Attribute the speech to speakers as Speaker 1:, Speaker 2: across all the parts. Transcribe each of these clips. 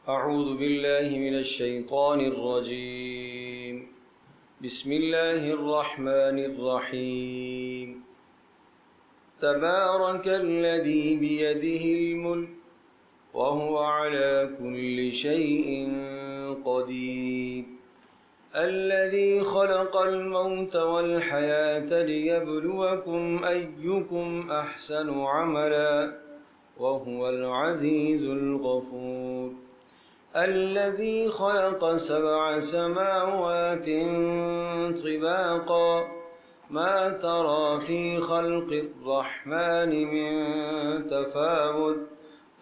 Speaker 1: أعوذ بالله من الشيطان الرجيم. بسم الله الرحمن الرحيم. تبارك الذي بيده الملك وهو على كل شيء قدير. الذي خلق الموت والحياة ليبلوكم أيكم أحسن عملا وهو العزيز الغفور. الذي خلق 7 سماوات طباقا ما ترى في خلق الرحمن من تفاوت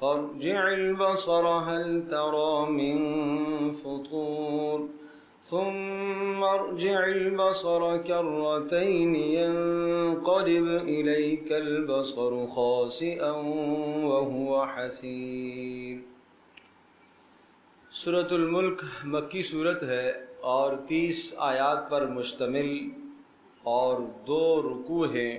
Speaker 1: فارجع البصر هل ترى من فطور ثم ارجع البصر كرتين ينقلب إليك البصر خاسئا وهو حسير. سورۃ الملک مکی صورت ہے اور 30 آیات پر مشتمل اور 2 رکوع ہیں.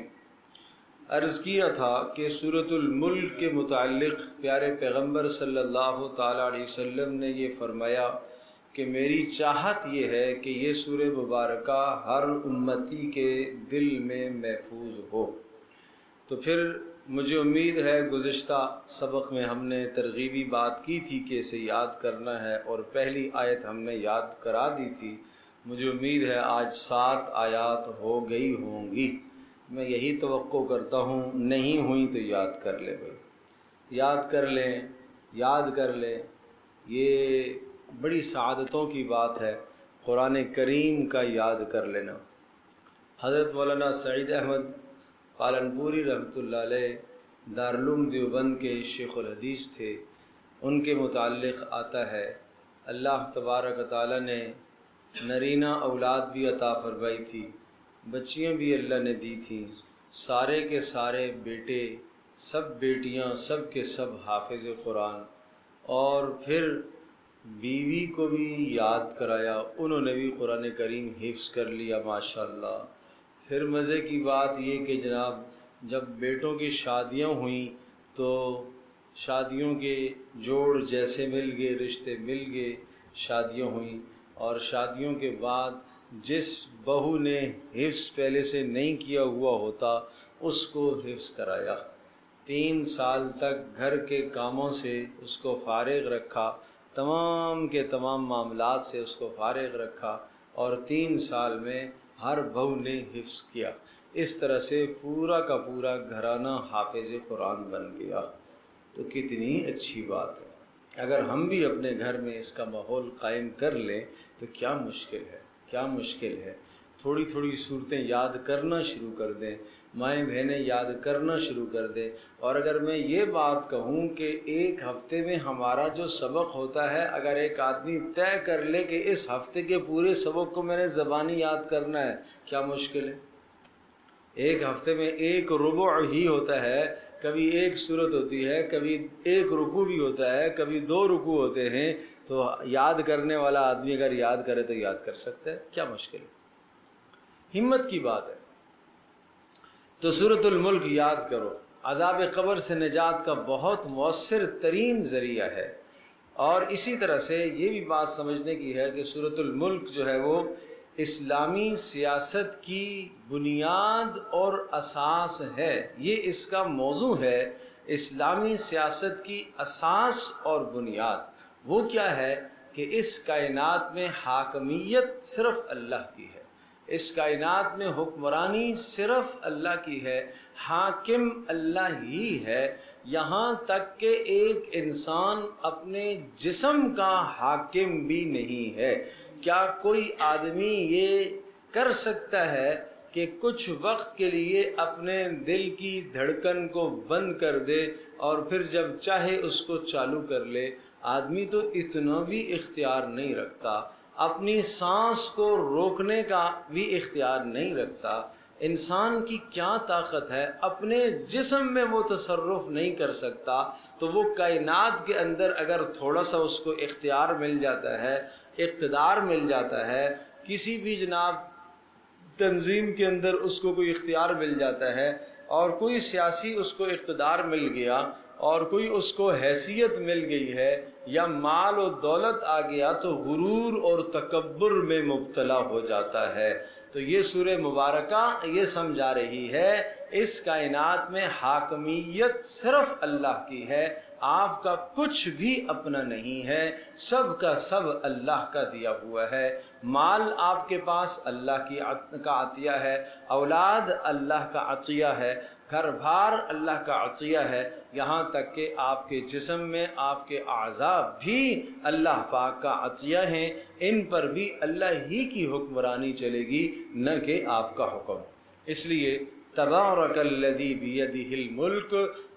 Speaker 1: عرض کیا تھا کہ سورۃ الملک کے متعلق پیارے پیغمبر صلی اللہ تعالیٰ علیہ وسلم نے یہ فرمایا کہ میری چاہت یہ ہے کہ یہ سورہ مبارکہ ہر امتی کے دل میں محفوظ ہو. تو پھر مجھے امید ہے گزشتہ سبق میں ہم نے ترغیبی بات کی تھی کہ اسے یاد کرنا ہے اور پہلی آیت ہم نے یاد کرا دی تھی. مجھے امید ہے آج 7 آیات ہو گئی ہوں گی. میں یہی توقع کرتا ہوں، نہیں ہوئی تو یاد کر لیں بھائی، یاد کر لیں، یاد کر لیں. یہ بڑی سعادتوں کی بات ہے قرآن کریم کا یاد کر لینا. حضرت مولانا سعید احمد پالنپوری رحمۃ اللہ علیہ دارالعلوم دیوبند کے شیخ الحدیث تھے. ان کے متعلق آتا ہے اللہ تبارک و تعالیٰ نے نرینہ اولاد بھی عطا فرمائی تھی، بچیاں بھی اللہ نے دی تھیں. سارے کے سارے بیٹے، سب بیٹیاں، سب کے سب حافظ قرآن. اور پھر بیوی کو بھی یاد کرایا، انہوں نے بھی قرآن کریم حفظ کر لیا ماشاءاللہ. پھر مزے کی بات یہ کہ جناب جب بیٹوں کی شادیاں ہوئیں تو شادیوں کے جوڑ جیسے مل گئے، رشتے مل گئے، شادیاں ہوئیں. اور شادیوں کے بعد جس بہو نے حفظ پہلے سے نہیں کیا ہوا ہوتا اس کو حفظ کرایا. 3 سال تک گھر کے کاموں سے اس کو فارغ رکھا، تمام کے تمام معاملات سے اس کو فارغ رکھا، اور 3 سال میں ہر بہو نے حفظ کیا. اس طرح سے پورا کا پورا گھرانہ حافظ قرآن بن گیا. تو کتنی اچھی بات ہے. اگر ہم بھی اپنے گھر میں اس کا ماحول قائم کر لیں تو کیا مشکل ہے، کیا مشکل ہے. تھوڑی تھوڑی صورتیں یاد کرنا شروع کر دیں، مائیں بہنیں یاد کرنا شروع کر دیں. اور اگر میں یہ بات کہوں کہ ایک ہفتے میں ہمارا جو سبق ہوتا ہے، اگر ایک آدمی طے کر لے کہ اس ہفتے کے پورے سبق کو میں نے زبانی یاد کرنا ہے، کیا مشکل ہے. ایک ہفتے میں 1 ربع ہی ہوتا ہے، کبھی 1 سورت ہوتی ہے، کبھی 1 رکوع بھی ہوتا ہے، کبھی 2 رکوع ہوتے ہیں. تو یاد کرنے والا آدمی اگر یاد کرے تو یاد کر سکتا ہے، کیا مشکل ہے، ہمت کی بات ہے. تو سورۃ الملک یاد کرو، عذاب قبر سے نجات کا بہت مؤثر ترین ذریعہ ہے. اور اسی طرح سے یہ بھی بات سمجھنے کی ہے کہ سورۃ الملک جو ہے وہ اسلامی سیاست کی بنیاد اور اساس ہے. یہ اس کا موضوع ہے، اسلامی سیاست کی اساس اور بنیاد. وہ کیا ہے کہ اس کائنات میں حاکمیت صرف اللہ کی ہے، اس کائنات میں حکمرانی صرف اللہ کی ہے، حاکم اللہ ہی ہے. یہاں تک کہ ایک انسان اپنے جسم کا حاکم بھی نہیں ہے. کیا کوئی آدمی یہ کر سکتا ہے کہ کچھ وقت کے لیے اپنے دل کی دھڑکن کو بند کر دے اور پھر جب چاہے اس کو چالو کر لے؟ آدمی تو اتنا بھی اختیار نہیں رکھتا، اپنی سانس کو روکنے کا بھی اختیار نہیں رکھتا. انسان کی کیا طاقت ہے، اپنے جسم میں وہ تصرف نہیں کر سکتا. تو وہ کائنات کے اندر اگر تھوڑا سا اس کو اختیار مل جاتا ہے، اقتدار مل جاتا ہے، کسی بھی جناب تنظیم کے اندر اس کو کوئی اختیار مل جاتا ہے اور کوئی سیاسی اس کو اقتدار مل گیا اور کوئی اس کو حیثیت مل گئی ہے یا مال و دولت آ گیا تو غرور اور تکبر میں مبتلا ہو جاتا ہے۔ تو یہ سورہ مبارکہ یہ سمجھا رہی ہے اس کائنات میں حاکمیت صرف اللہ کی ہے، آپ کا کچھ بھی اپنا نہیں ہے، سب کا سب اللہ کا دیا ہوا ہے۔ مال آپ کے پاس اللہ کا عطیہ ہے، اولاد اللہ کا عطیہ ہے، گھر بار اللہ کا عطیہ ہے، یہاں تک کہ آپ کے جسم میں آپ کے اعضاء بھی اللہ پاک کا عطیہ ہیں، ان پر بھی اللہ ہی کی حکمرانی چلے گی، نہ کہ آپ کا حکم۔ اس لیے تبارک الذی بیدہ الملک،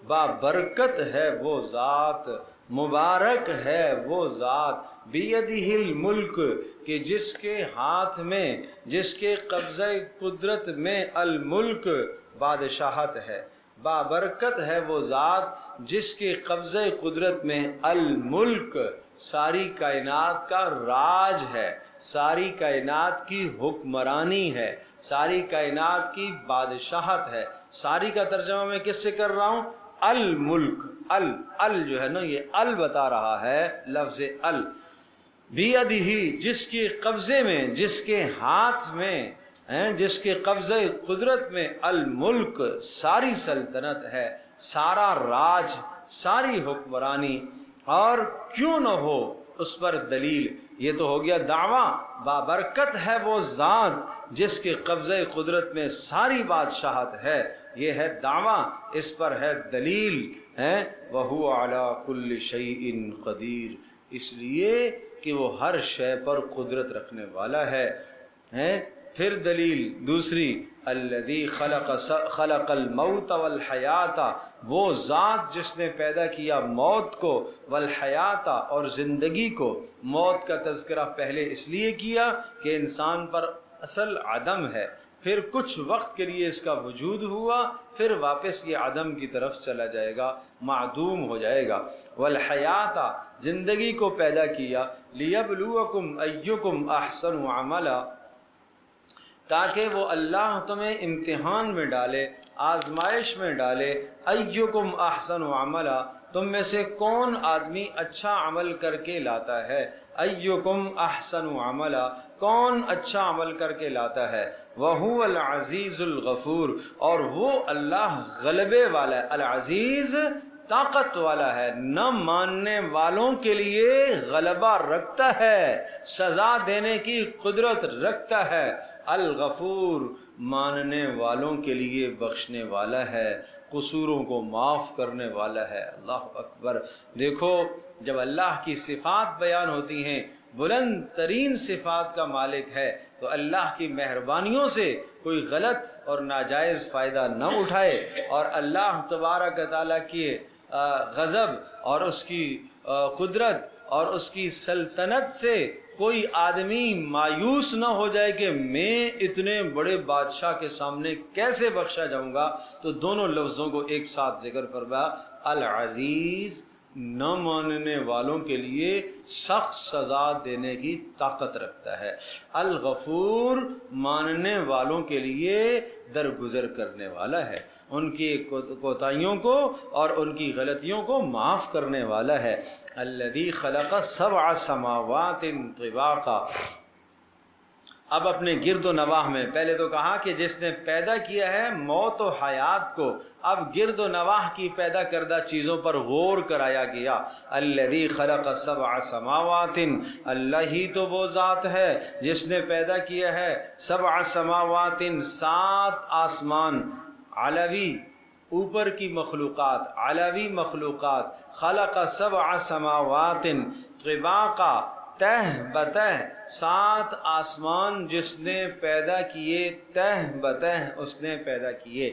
Speaker 1: بابرکت ہے وہ ذات، مبارک ہے وہ ذات، بیدہ الملک کہ جس کے ہاتھ میں، جس کے قبضہ قدرت میں الملک بادشاہت ہے، بابرکت ہے وہ ذات جس کے قبضہ قدرت میں الملک ساری کائنات کا راج ہے، ساری کائنات کی حکمرانی ہے، ساری کائنات کی بادشاہت ہے۔ ساری کا ترجمہ میں کس سے کر رہا ہوں؟ الملک، ال جو ہے نا یہ ال بتا رہا ہے، لفظ ال، بیدہ جس کے قبضے میں، جس کے ہاتھ میں، جس کے قبضہ قدرت میں الملک ساری سلطنت ہے، سارا راج، ساری حکمرانی، اور کیوں نہ ہو اس پر دلیل۔ یہ تو ہو گیا دعویٰ، بابرکت ہے وہ ذات جس کے قبضہ قدرت میں ساری بادشاہت ہے، یہ ہے دعویٰ، اس پر ہے دلیل، وَهُوَ عَلَى كُلِّ شَيْءٍ قَدِيرٌ، اس لیے کہ وہ ہر شے پر قدرت رکھنے والا ہے۔ پھر دلیل دوسری، الذی خلق الموت والحیات، وہ ذات جس نے پیدا کیا موت کو، والحیات اور زندگی کو۔ موت کا تذکرہ پہلے اس لیے کیا کہ انسان پر اصل عدم ہے، پھر کچھ وقت کے لیے اس کا وجود ہوا، پھر واپس یہ عدم کی طرف چلا جائے گا، معدوم ہو جائے گا۔ والحیات زندگی کو پیدا کیا، لیبلوکم ایکم احسن عملا، تاکہ وہ اللہ تمہیں امتحان میں ڈالے، آزمائش میں ڈالے، ایکم احسن عملا، تم میں سے کون آدمی اچھا عمل کر کے لاتا ہے، ایکم احسن عملا، کون اچھا عمل کر کے لاتا ہے، وَهُوَ الْعَزِيزُ الْغَفُورُ، اور وہ اللہ غلبے والا ہے، العزیز طاقت والا ہے، نہ ماننے والوں کے لیے غلبہ رکھتا ہے، سزا دینے کی قدرت رکھتا ہے، الغفور ماننے والوں کے لیے بخشنے والا ہے، قصوروں کو معاف کرنے والا ہے۔ اللہ اکبر۔ دیکھو جب اللہ کی صفات بیان ہوتی ہیں، بلند ترین صفات کا مالک ہے، تو اللہ کی مہربانیوں سے کوئی غلط اور ناجائز فائدہ نہ اٹھائے، اور اللہ تبارک تعالیٰ کی غضب اور اس کی قدرت اور اس کی سلطنت سے کوئی آدمی مایوس نہ ہو جائے کہ میں اتنے بڑے بادشاہ کے سامنے کیسے بخشا جاؤں گا۔ تو دونوں لفظوں کو ایک ساتھ ذکر فرمایا، العزیز نہ ماننے والوں کے لیے سخت سزا دینے کی طاقت رکھتا ہے، الغفور ماننے والوں کے لیے درگزر کرنے والا ہے، ان کی کوتاہیوں کو اور ان کی غلطیوں کو معاف کرنے والا ہے۔ الذی خلق سبع سماوات طباقا، اب اپنے گرد و نواح میں، پہلے تو کہا کہ جس نے پیدا کیا ہے موت و حیات کو، اب گرد و نواح کی پیدا کردہ چیزوں پر غور کرایا گیا۔ الذی خلق سبع سماوات، اللہ ہی تو وہ ذات ہے جس نے پیدا کیا ہے سبع سماوات، 7 آسمان، علوی اوپر کی مخلوقات، علوی مخلوقات، خلق سبع سماوات طباقا، تہ بتہ 7 آسمان جس نے پیدا کیے، تہ بتہ اس نے پیدا کیے۔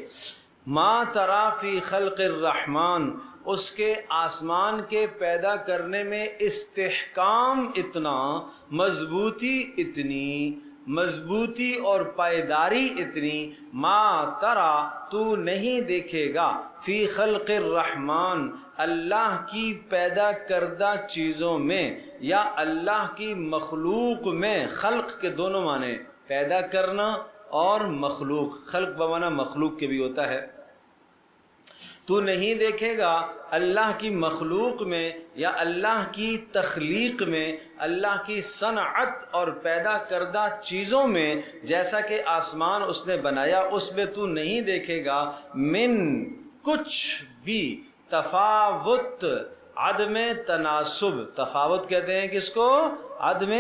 Speaker 1: ما تری فی خلق الرحمن، اس کے آسمان کے پیدا کرنے میں استحکام اتنا، مضبوطی اتنی، مضبوطی اور پائیداری اتنی، ما ترا تو نہیں دیکھے گا، فی خلق الرحمن اللہ کی پیدا کردہ چیزوں میں، یا اللہ کی مخلوق میں۔ خلق کے دونوں معنی، پیدا کرنا اور مخلوق، خلق بمعنی مخلوق کے بھی ہوتا ہے۔ تو نہیں دیکھے گا اللہ کی مخلوق میں یا اللہ کی تخلیق میں، اللہ کی صنعت اور پیدا کردہ چیزوں میں، جیسا کہ آسمان اس نے بنایا اس میں تو نہیں دیکھے گا من کچھ بھی تفاوت، عدم تناسب۔ تفاوت کہتے ہیں کس کو؟ عدم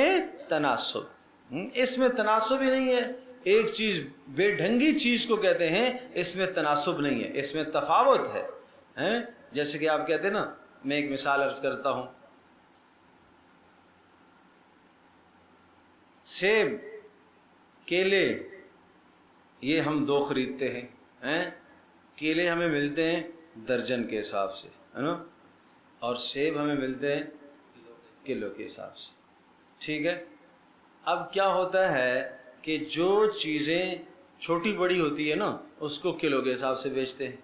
Speaker 1: تناسب۔ اس میں تناسب ہی نہیں ہے، ایک چیز بے ڈھنگی چیز کو کہتے ہیں اس میں تناسب نہیں ہے، اس میں تفاوت ہے۔ جیسے کہ آپ کہتے ہیں نا، میں ایک مثال عرض کرتا ہوں، سیب، کیلے، یہ ہم دو خریدتے ہیں، کیلے ہمیں ملتے ہیں درجن کے حساب سے، ہے نا، اور سیب ہمیں ملتے ہیں کلو کے حساب سے، ٹھیک ہے۔ اب کیا ہوتا ہے کہ جو چیزیں چھوٹی بڑی ہوتی ہے نا اس کو کلو کے حساب سے بیچتے ہیں،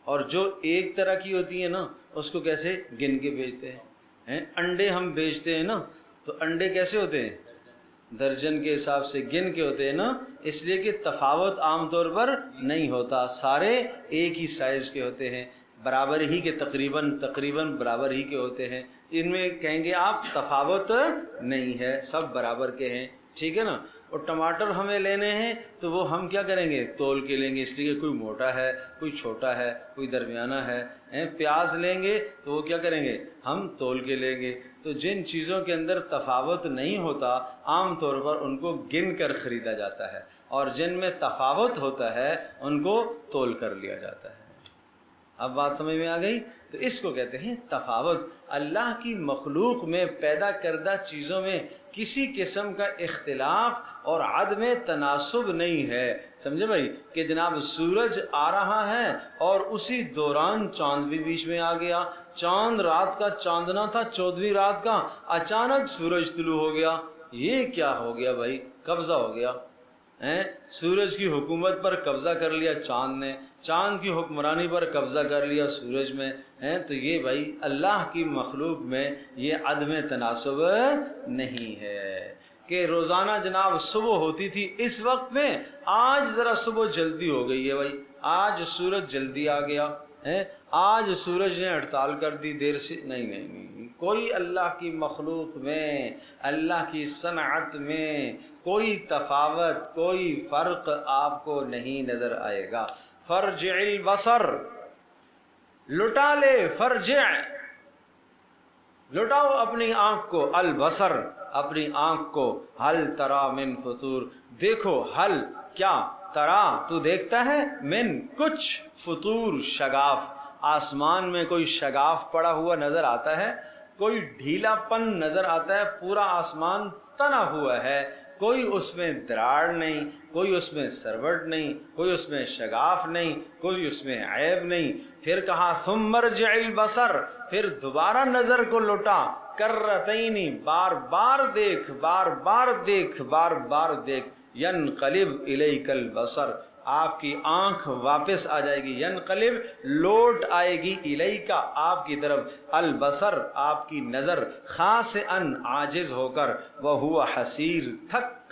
Speaker 1: اور جو ایک طرح کی ہوتی ہے نا اس کو کیسے گن کے بیچتے ہیں۔ انڈے ہم بیچتے ہیں نا تو انڈے کیسے ہوتے ہیں؟ درجن کے حساب سے گن کے ہوتے ہیں نا، اس لیے کہ تفاوت عام طور پر نہیں ہوتا، سارے ایک ہی سائز کے ہوتے ہیں، برابر ہی کے، تقریباً برابر ہی کے ہوتے ہیں، ان میں کہیں گے آپ تفاوت نہیں ہے، سب برابر کے ہیں، ٹھیک ہے نا۔ اور ٹماٹر ہمیں لینے ہیں تو وہ ہم کیا کریں گے؟ تول کے لیں گے، اس لیے کہ کوئی موٹا ہے، کوئی چھوٹا ہے، کوئی درمیانہ ہے۔ پیاز لیں گے تو وہ کیا کریں گے؟ ہم تول کے لیں گے۔ تو جن چیزوں کے اندر تفاوت نہیں ہوتا عام طور پر ان کو گن کر خریدا جاتا ہے، اور جن میں تفاوت ہوتا ہے ان کو تول کر لیا جاتا ہے۔ اب بات سمجھ میں آ گئی؟ تو اس کو کہتے ہیں تفاوت۔ اللہ کی مخلوق میں، پیدا کردہ چیزوں میں کسی قسم کا اختلاف اور عدم تناسب نہیں ہے۔ سمجھے بھائی کہ جناب سورج آ رہا ہے اور اسی دوران چاند بھی بیچ میں آ گیا، چاند رات کا چاندنا تھا 14ویں رات کا، اچانک سورج طلوع ہو گیا، یہ کیا ہو گیا بھائی؟ قبضہ ہو گیا، سورج کی حکومت پر قبضہ کر لیا چاند نے، چاند کی حکمرانی پر قبضہ کر لیا سورج میں، تو یہ بھائی اللہ کی مخلوق میں یہ عدم تناسب نہیں ہے کہ روزانہ جناب صبح ہوتی تھی اس وقت میں، آج ذرا صبح جلدی ہو گئی ہے بھائی، آج سورج جلدی آ گیا، آج سورج نے ہڑتال کر دی دیر سے، نہیں، کوئی اللہ کی مخلوق میں، اللہ کی صنعت میں کوئی تفاوت، کوئی فرق آپ کو نہیں نظر آئے گا۔ فرجع البصر، لٹا لے، فرجع، لٹاؤ اپنی آنکھ کو، البصر، اپنی آنکھ کو، حل ترا من فطور، دیکھو، حل کیا، ترا تو دیکھتا ہے، من کچھ، فطور شگاف، آسمان میں کوئی شگاف پڑا ہوا نظر آتا ہے، کوئی ڈھیلا پن نظر آتا ہے، پورا آسمان تنا ہوا ہے، کوئی اس میں دراڑ نہیں، کوئی اس میں سروٹ نہیں، کوئی اس میں شگاف نہیں، کوئی اس میں عیب نہیں۔ پھر کہا ثم ارجع البصر، پھر دوبارہ نظر کو لوٹا، کرتین، بار بار دیکھ، بار بار دیکھ، بار بار دیکھ، ینقلب الیک البصر، آپ کی آنکھ واپس آ جائے گی، ینقلب لوٹ آئے گی، الیکا آپ کی طرف، البصر آپ کی نظر، خاسئن عاجز ہو کر، وہو حسیر تھک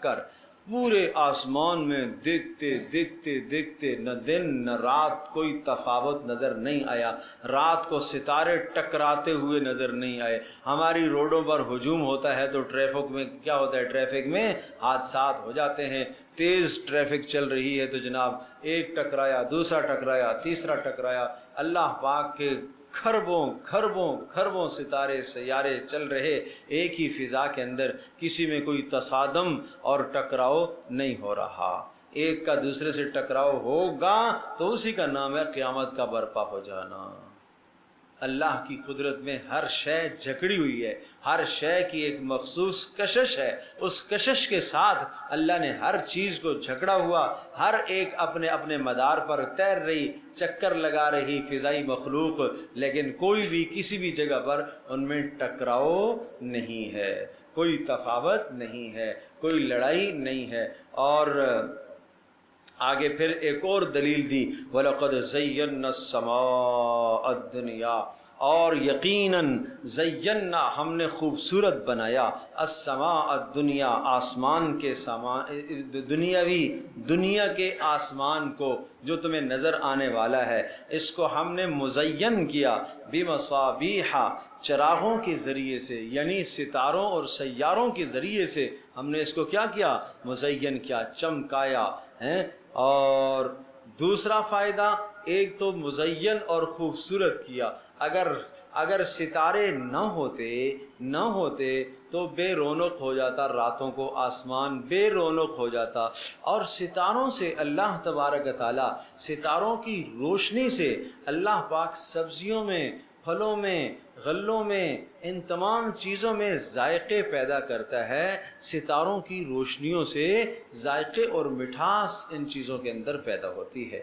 Speaker 1: کر، پورے آسمان میں دیکھتے دیکھتے دیکھتے نہ دن نہ رات کوئی تفاوت نظر نہیں آیا، رات کو ستارے ٹکراتے ہوئے نظر نہیں آئے۔ ہماری روڈوں پر ہجوم ہوتا ہے تو ٹریفک میں کیا ہوتا ہے؟ ٹریفک میں حادثات ہو جاتے ہیں، تیز ٹریفک چل رہی ہے تو جناب ایک ٹکرایا، دوسرا ٹکرایا، تیسرا ٹکرایا، اللہ پاک کے کھربوں ستارے سیارے چل رہے ایک ہی فضا کے اندر، کسی میں کوئی تصادم اور ٹکراؤ نہیں ہو رہا، ایک کا دوسرے سے ٹکراؤ ہوگا تو اسی کا نام ہے قیامت کا برپا ہو جانا۔ اللہ کی قدرت میں ہر شے جکڑی ہوئی ہے، ہر شے کی ایک مخصوص کشش ہے، اس کشش کے ساتھ اللہ نے ہر چیز کو جکڑا ہوا، ہر ایک اپنے اپنے مدار پر تیر رہی، چکر لگا رہی فضائی مخلوق، لیکن کوئی بھی کسی بھی جگہ پر ان میں ٹکراؤ نہیں ہے، کوئی تفاوت نہیں ہے، کوئی لڑائی نہیں ہے۔ اور آگے پھر ایک اور دلیل دی، وَلَقَدْ زَيَّنَّا السَّمَاءَ الدُّنْيَا، اور یقیناً زینا ہم نے خوبصورت بنایا، السماء الدنیا آسمان کے دنیاوی دنیا کے آسمان کو جو تمہیں نظر آنے والا ہے، اس کو ہم نے مزین کیا بمصابیح، چراغوں کے ذریعے سے، یعنی ستاروں اور سیاروں کے ذریعے سے ہم نے اس کو کیا کیا؟ مزین کیا، چمکایا ہے۔ اور دوسرا فائدہ، ایک تو مزین اور خوبصورت کیا، اگر ستارے نہ ہوتے تو بے رونق ہو جاتا، راتوں کو آسمان بے رونق ہو جاتا، اور ستاروں سے اللہ تبارک تعالی، ستاروں کی روشنی سے اللہ پاک سبزیوں میں، پھلوں میں، غلوں میں، ان تمام چیزوں میں ذائقے پیدا کرتا ہے۔ ستاروں کی روشنیوں سے ذائقے اور مٹھاس ان چیزوں کے اندر پیدا ہوتی ہے۔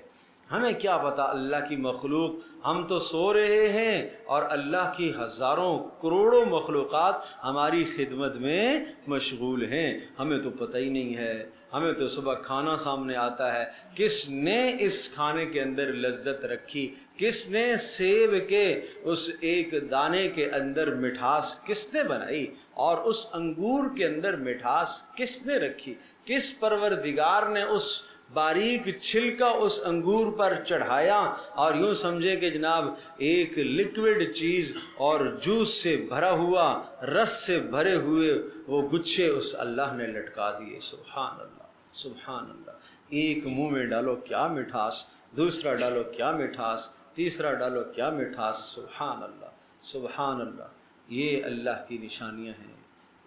Speaker 1: ہمیں کیا پتا اللہ کی مخلوق، ہم تو سو رہے ہیں اور اللہ کی ہزاروں کروڑوں مخلوقات ہماری خدمت میں مشغول ہیں، ہمیں تو پتہ ہی نہیں ہے۔ ہمیں تو صبح کھانا سامنے آتا ہے، کس نے اس کھانے کے اندر لذت رکھی، کس نے سیب کے اس ایک دانے کے اندر مٹھاس کس نے بنائی، اور اس انگور کے اندر مٹھاس کس نے رکھی، کس پروردگار نے اس باریک چھلکا اس انگور پر چڑھایا، اور یوں سمجھے کہ جناب ایک لیکوڈ چیز اور جوس سے بھرا ہوا، رس سے بھرے ہوئے وہ گچھے اس اللہ نے لٹکا دیے۔ سبحان اللہ، سبحان اللہ۔ ایک منہ میں ڈالو کیا مٹھاس، دوسرا ڈالو کیا مٹھاس، تیسرا ڈالو کیا مٹھاس۔ سبحان اللہ، سبحان اللہ۔ یہ اللہ کی نشانیاں ہیں۔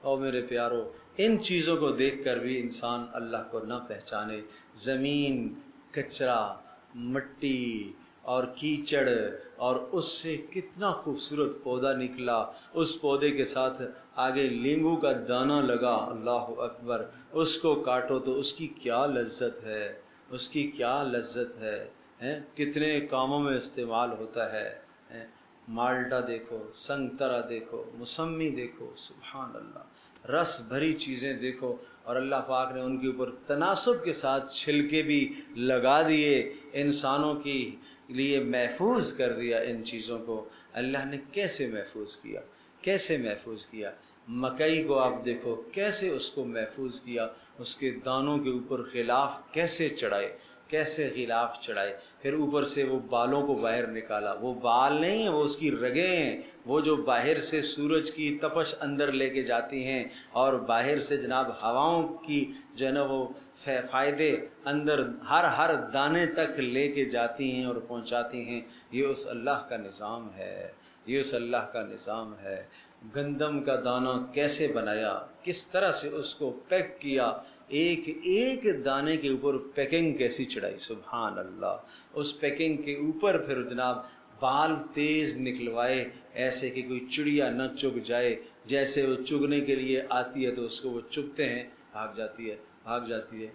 Speaker 1: اور میرے پیارو، ان چیزوں کو دیکھ کر بھی انسان اللہ کو نہ پہچانے۔ زمین، کچرا، مٹی اور کیچڑ، اور اس سے کتنا خوبصورت پودا نکلا، اس پودے کے ساتھ آگے لیمبو کا دانہ لگا، اللہ اکبر، اس کو کاٹو تو اس کی کیا لذت ہے، اس کی کیا لذت ہے، کتنے کاموں میں استعمال ہوتا ہے۔ مالٹا دیکھو، سنگترا دیکھو، موسمی دیکھو، سبحان اللہ، رس بھری چیزیں دیکھو، اور اللہ پاک نے ان کے اوپر تناسب کے ساتھ چھلکے بھی لگا دیے، انسانوں کے لیے محفوظ کر دیا۔ ان چیزوں کو اللہ نے کیسے محفوظ کیا، کیسے محفوظ کیا۔ مکئی کو آپ دیکھو کیسے اس کو محفوظ کیا، اس کے دانوں کے اوپر غلاف کیسے چڑھائے، کیسے غلاف چڑھائے، پھر اوپر سے وہ بالوں کو باہر نکالا۔ وہ بال نہیں ہیں، وہ اس کی رگیں ہیں، وہ جو باہر سے سورج کی تپش اندر لے کے جاتی ہیں، اور باہر سے جناب ہواؤں کی جو ہے نا وہ فائدے اندر ہر دانے تک لے کے جاتی ہیں اور پہنچاتی ہیں۔ یہ اس اللہ کا نظام ہے، یہ اس اللہ کا نظام ہے۔ گندم کا دانہ کیسے بنایا، کس طرح سے اس کو پیک کیا، ایک ایک دانے کے اوپر پیکنگ کیسی چڑھائی، سبحان اللہ۔ اس پیکنگ کے اوپر پھر جناب بال تیز نکلوائے، ایسے کہ کوئی چڑیا نہ چگ جائے، جیسے وہ چگنے کے لیے آتی ہے تو اس کو وہ چگتے ہیں، بھاگ جاتی ہے، بھاگ جاتی ہے۔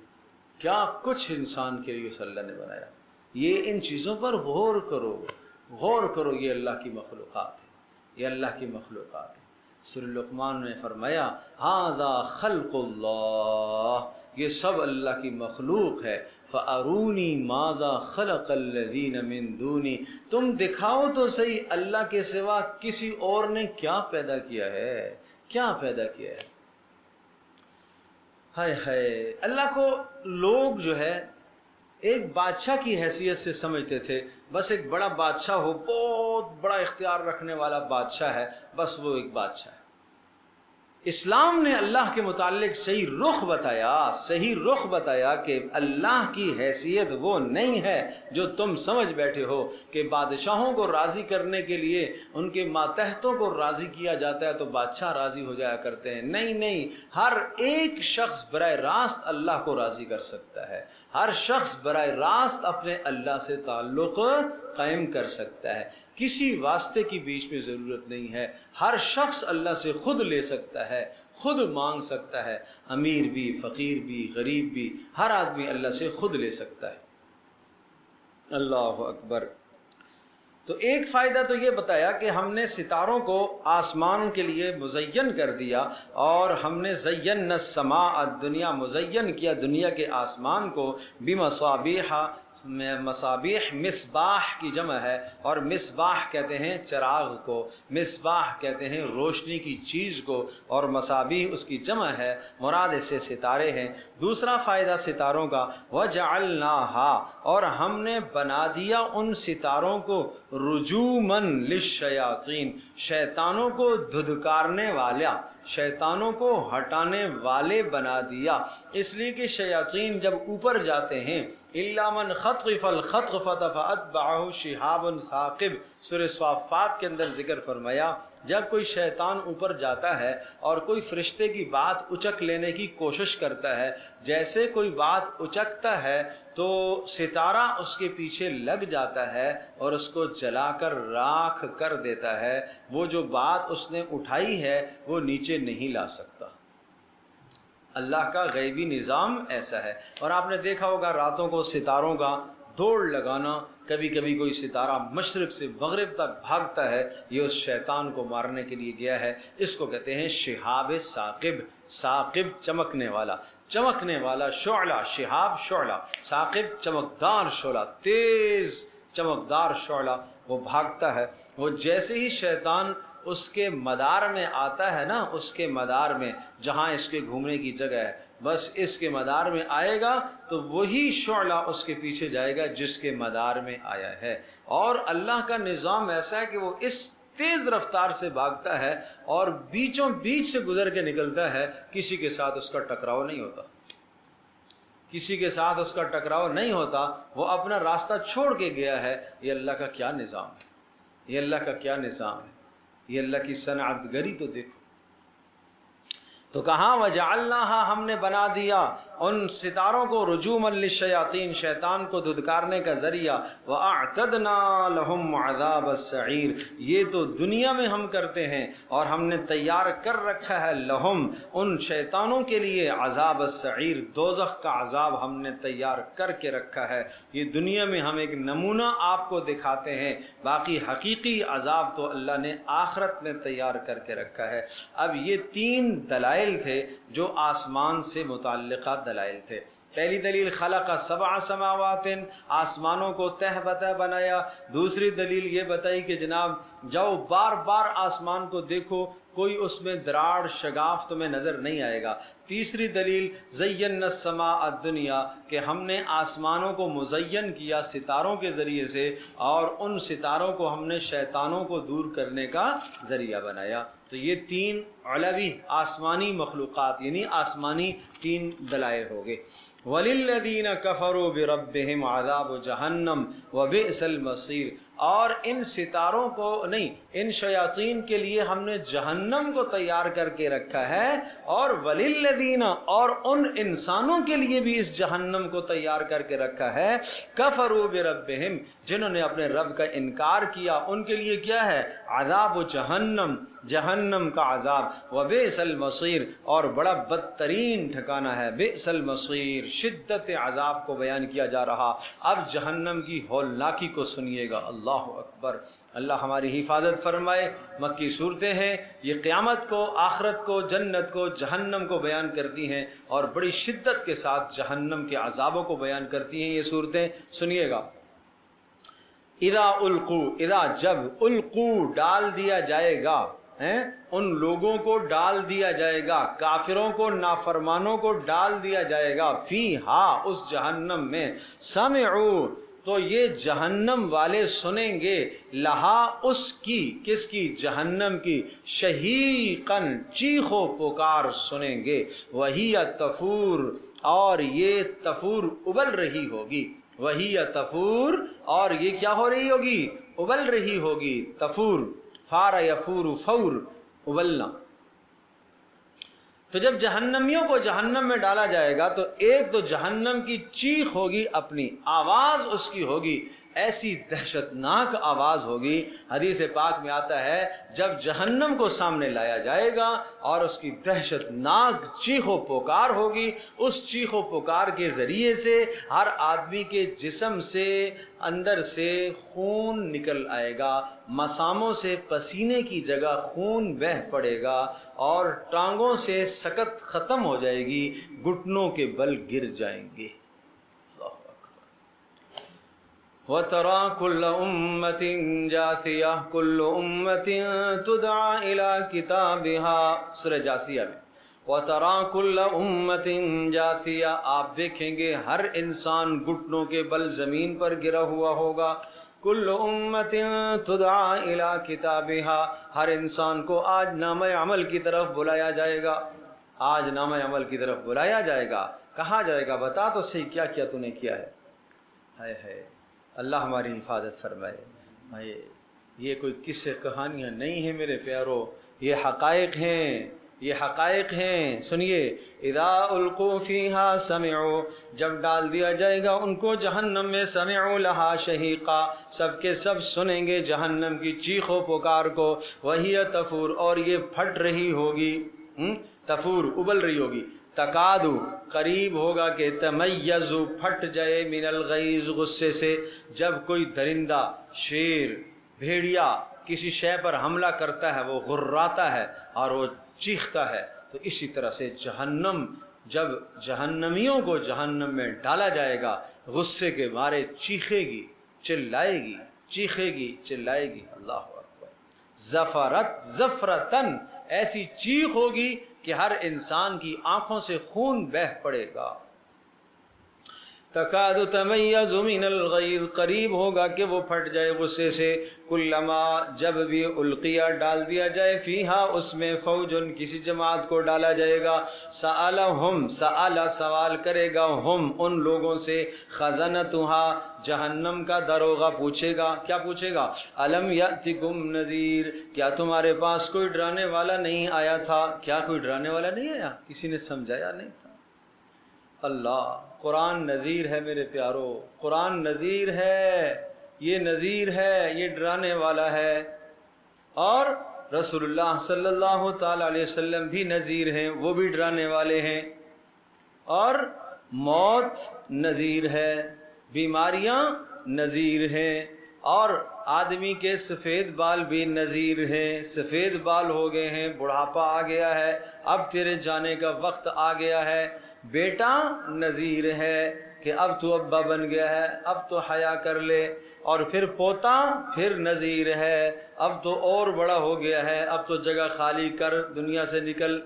Speaker 1: کیا کچھ انسان کے لیے اللہ نے بنایا۔ یہ ان چیزوں پر غور کرو، غور کرو، یہ اللہ کی مخلوقات ہے، یہ اللہ کی مخلوقات ہے۔ سورہ لقمان نے فرمایا ھذا خلق اللہ، یہ سب اللہ کی مخلوق ہے۔ فَأَرُونِي مَاذَا خَلَقَ الَّذِينَ مِن دُونِي، تم دکھاؤ تو صحیح اللہ کے سوا کسی اور نے کیا پیدا کیا ہے، کیا پیدا کیا ہے۔ ہائے ہائے، اللہ کو لوگ جو ہے ایک بادشاہ کی حیثیت سے سمجھتے تھے، بس ایک بڑا بادشاہ ہو، بہت بڑا اختیار رکھنے والا بادشاہ ہے، بس وہ ایک بادشاہ ہے۔ اسلام نے اللہ کے متعلق صحیح رخ بتایا، صحیح رخ بتایا کہ اللہ کی حیثیت وہ نہیں ہے جو تم سمجھ بیٹھے ہو کہ بادشاہوں کو راضی کرنے کے لیے ان کے ماتحتوں کو راضی کیا جاتا ہے تو بادشاہ راضی ہو جایا کرتے ہیں۔ نہیں نہیں، ہر ایک شخص براہ راست اللہ کو راضی کر سکتا ہے، ہر شخص براہ راست اپنے اللہ سے تعلق قائم کر سکتا ہے، کسی واسطے کی بیچ میں ضرورت نہیں ہے۔ ہر شخص اللہ سے خود لے سکتا ہے، خود مانگ سکتا ہے، امیر بھی، فقیر بھی، غریب بھی، ہر آدمی اللہ سے خود لے سکتا ہے۔ اللہ اکبر۔ تو ایک فائدہ تو یہ بتایا کہ ہم نے ستاروں کو آسمان کے لیے مزین کر دیا، اور ہم نے زین السماء الدنیا، مزین کیا دنیا کے آسمان کو بمصابیح، مصابیح مصباح کی جمع ہے، اور مصباح کہتے ہیں چراغ کو، مصباح کہتے ہیں روشنی کی چیز کو، اور مصابیح اس کی جمع ہے، مراد اس سے ستارے ہیں۔ دوسرا فائدہ ستاروں کا، وَجَعَلْنَاهَا، اور ہم نے بنا دیا ان ستاروں کو رجوماً للشیاطین، شیطانوں کو دھدکارنے والا، شیطانوں کو ہٹانے والے بنا دیا، اس لیے کہ شیاطین جب اوپر جاتے ہیں، الا من خطف الخطف فاتبعه شهاب ثاقب، سورہ صافات کے اندر ذکر فرمایا جب کوئی شیطان اوپر جاتا ہے اور کوئی فرشتے کی بات اچک لینے کی کوشش کرتا ہے، جیسے کوئی بات اچکتا ہے تو ستارہ اس کے پیچھے لگ جاتا ہے اور اس کو جلا کر راکھ کر دیتا ہے، وہ جو بات اس نے اٹھائی ہے وہ نیچے نہیں لا سکتا۔ اللہ کا غیبی نظام ایسا ہے۔ اور آپ نے دیکھا ہوگا راتوں کو ستاروں کا دوڑ لگانا، کبھی کبھی کوئی ستارہ مشرق سے مغرب تک بھاگتا ہے، یہ اس شیطان کو مارنے کے لیے گیا ہے۔ اس کو کہتے ہیں شہاب ثاقب، ثاقب چمکنے والا، چمکنے والا شعلہ، شہاب شعلہ، ثاقب چمکدار شعلہ، تیز چمکدار شعلہ، وہ بھاگتا ہے۔ وہ جیسے ہی شیطان اس کے مدار میں آتا ہے نا، اس کے مدار میں جہاں اس کے گھومنے کی جگہ ہے، بس اس کے مدار میں آئے گا تو وہی شعلہ اس کے پیچھے جائے گا جس کے مدار میں آیا ہے۔ اور اللہ کا نظام ایسا ہے کہ وہ اس تیز رفتار سے بھاگتا ہے اور بیچوں بیچ سے گزر کے نکلتا ہے، کسی کے ساتھ اس کا ٹکراؤ نہیں ہوتا، کسی کے ساتھ اس کا ٹکراؤ نہیں ہوتا، وہ اپنا راستہ چھوڑ کے گیا ہے۔ یہ اللہ کا کیا نظام ہے، یہ اللہ کا کیا نظام ہے، یہ اللہ کی صنعت گری تو دیکھو۔ تو کہاں وجعلناها، ہم نے بنا دیا ان ستاروں کو رجوما للشیاطین، شیطان کو دھدکارنے کا ذریعہ، واعتدنا لهم عذاب السعیر، یہ تو دنیا میں ہم کرتے ہیں، اور ہم نے تیار کر رکھا ہے لہم، ان شیطانوں کے لیے، عذاب السعیر، دوزخ کا عذاب ہم نے تیار کر کے رکھا ہے۔ یہ دنیا میں ہم ایک نمونہ آپ کو دکھاتے ہیں، باقی حقیقی عذاب تو اللہ نے آخرت میں تیار کر کے رکھا ہے۔ اب یہ تین دلائل تھے جو آسمان سے متعلقہ دلائل تھے۔ پہلی دلیل خلق سبع سماوات، آسمانوں کو تہ بتہ بنایا۔ دوسری دلیل یہ بتائی کہ جناب جاؤ بار بار آسمان کو دیکھو، کوئی اس میں دراڑ شگاف تمہیں نظر نہیں آئے گا۔ تیسری دلیل زینا السماء الدنیا، کہ ہم نے آسمانوں کو مزین کیا ستاروں کے ذریعے سے، اور ان ستاروں کو ہم نے شیطانوں کو دور کرنے کا ذریعہ بنایا۔ تو یہ تین علوی آسمانی مخلوقات، یعنی آسمانی تین دلائل ہو گئے۔ وَلِلَّذِينَ كَفَرُوا بِرَبِّهِمْ عَذَابُ جَهَنَّمَ وَبِئْسَ الْمَصِيرُ، اور ان ستاروں کو نہیں، ان شیاطین کے لیے ہم نے جہنم کو تیار کر کے رکھا ہے، اور وَلِلَّذِينَ، اور ان انسانوں کے لیے بھی اس جہنم کو تیار کر کے رکھا ہے، كَفَرُوا بِرَبِّهِمْ، جنہوں نے اپنے رب کا انکار کیا، ان کے لیے کیا ہے؟ عذاب جہنم، جہنم کا عذاب، وبئس المصیر، اور بڑا بدترین ٹھکانہ ہے، بئس المصیر، شدت عذاب کو بیان کیا جا رہا۔ اب جہنم کی ہولناکی کو سنیے گا، اللہ اکبر، اللہ ہماری حفاظت فرمائے۔ مکی صورتیں ہیں، یہ قیامت کو، آخرت کو، جنت کو، جہنم کو بیان کرتی ہیں، اور بڑی شدت کے ساتھ جہنم کے عذابوں کو بیان کرتی ہیں یہ صورتیں، سنیے گا۔ اذا القوا، اذا جب، القوا ڈال دیا جائے گا، ان لوگوں کو ڈال دیا جائے گا، کافروں کو، نافرمانوں کو ڈال دیا جائے گا، فیہا، اس جہنم میں، سمعوا، تو یہ جہنم والے سنیں گے، لہا، اس کی، کس کی؟ جہنم کی، شہیقاً، چیخ و پکار سنیں گے، وہی تفور، اور یہ تفور ابل رہی ہوگی، وہی تفور، اور یہ کیا ہو رہی ہوگی؟ ابل رہی ہوگی، تفور، فار یفور، فور، ابلنا۔ تو جب جہنمیوں کو جہنم میں ڈالا جائے گا تو ایک تو جہنم کی چیخ ہوگی، اپنی آواز اس کی ہوگی، ایسی دہشتناک آواز ہوگی. حدیث پاک میں آتا ہے جب جہنم کو سامنے لایا جائے گا اور اس کی دہشتناک چیخ و پکار ہوگی، اس چیخ و پکار کے ذریعے سے ہر آدمی کے جسم سے اندر سے خون نکل آئے گا، مساموں سے پسینے کی جگہ خون بہہ پڑے گا اور ٹانگوں سے سکت ختم ہو جائے گی، گھٹنوں کے بل گر جائیں گے. وَتَرَى كُلَّ أُمَّةٍ جَاثِيَةً كُلُّ أُمَّةٍ تُدْعَى إِلَى كِتَابِهَا. سورہ جاثیہ میں وَتَرَى كُلَّ أُمَّةٍ جَاثِيَةً، آپ دیکھیں گے ہر انسان گھٹنوں کے بل زمین پر گرا ہوا ہوگا. كُلُّ أُمَّةٍ تُدْعَى إِلَى كِتَابِهَا، ہر انسان کو آج نامہ عمل کی طرف بلایا جائے گا. آج نامہ عمل کی طرف بلایا جائے گا. کہا جائے گا بتا تو صحیح کیا کیا تو نے کیا ہے. ہائے ہائے، اللہ ہماری حفاظت فرمائے. یہ کوئی قصے کہانیاں نہیں ہیں میرے پیارو، یہ حقائق ہیں، یہ حقائق ہیں. سنیے، اذا القوا فیہا سمعوا، جب ڈال دیا جائے گا ان کو جہنم میں، سمعوا لہا شہیقا، سب کے سب سنیں گے جہنم کی چیخ و پکار کو. وہی تفور، اور یہ پھٹ رہی ہوگی، تفور ابل رہی ہوگی. تکادو، قریب ہوگا کہ تمیزو، پھٹ جائے، من الغیظ، غصے سے. جب کوئی درندہ، شیر، بھیڑیا کسی شے پر حملہ کرتا ہے وہ غراتا ہے اور وہ چیختا ہے، تو اسی طرح سے جہنم جب جہنمیوں کو جہنم میں ڈالا جائے گا غصے کے مارے چیخے گی، چلائے گی، چیخے گی، چلائے گی. اللہ اکبر. زفرت زفرتن، ایسی چیخ ہوگی کہ ہر انسان کی آنکھوں سے خون بہہ پڑے گا. تکاد تمیز من الغیظ، قریب ہوگا کہ وہ پھٹ جائے غصے سے. کلما، جب بھی القیا ڈال دیا جائے، فیہا، اس میں، فوجن، کسی جماعت کو ڈالا جائے گا. سألہم، سأل، سوال کرے گا، ہم، ان لوگوں سے، خزنتہا، جہنم کا دروغہ پوچھے گا. کیا پوچھے گا؟ الم یأتکم نذیر، کیا تمہارے پاس کوئی ڈرانے والا نہیں آیا تھا؟ کیا کوئی ڈرانے والا نہیں آیا؟ کسی نے سمجھایا نہیں تھا؟ اللہ، قرآن نذیر ہے میرے پیارو، قرآن نذیر ہے، یہ نذیر ہے، یہ ڈرانے والا ہے. اور رسول اللہ صلی اللہ تعالی علیہ وسلم بھی نذیر ہیں، وہ بھی ڈرانے والے ہیں. اور موت نذیر ہے، بیماریاں نذیر ہیں، اور آدمی کے سفید بال بھی نذیر ہیں. سفید بال ہو گئے ہیں، بڑھاپا آ گیا ہے، اب تیرے جانے کا وقت آ گیا ہے. بیٹا نذیر ہے کہ اب تو ابا بن گیا ہے، اب تو حیا کر لے. اور پھر پوتا پھر نذیر ہے، اب تو اور بڑا ہو گیا ہے، اب تو جگہ خالی کر، دنیا سے نکل،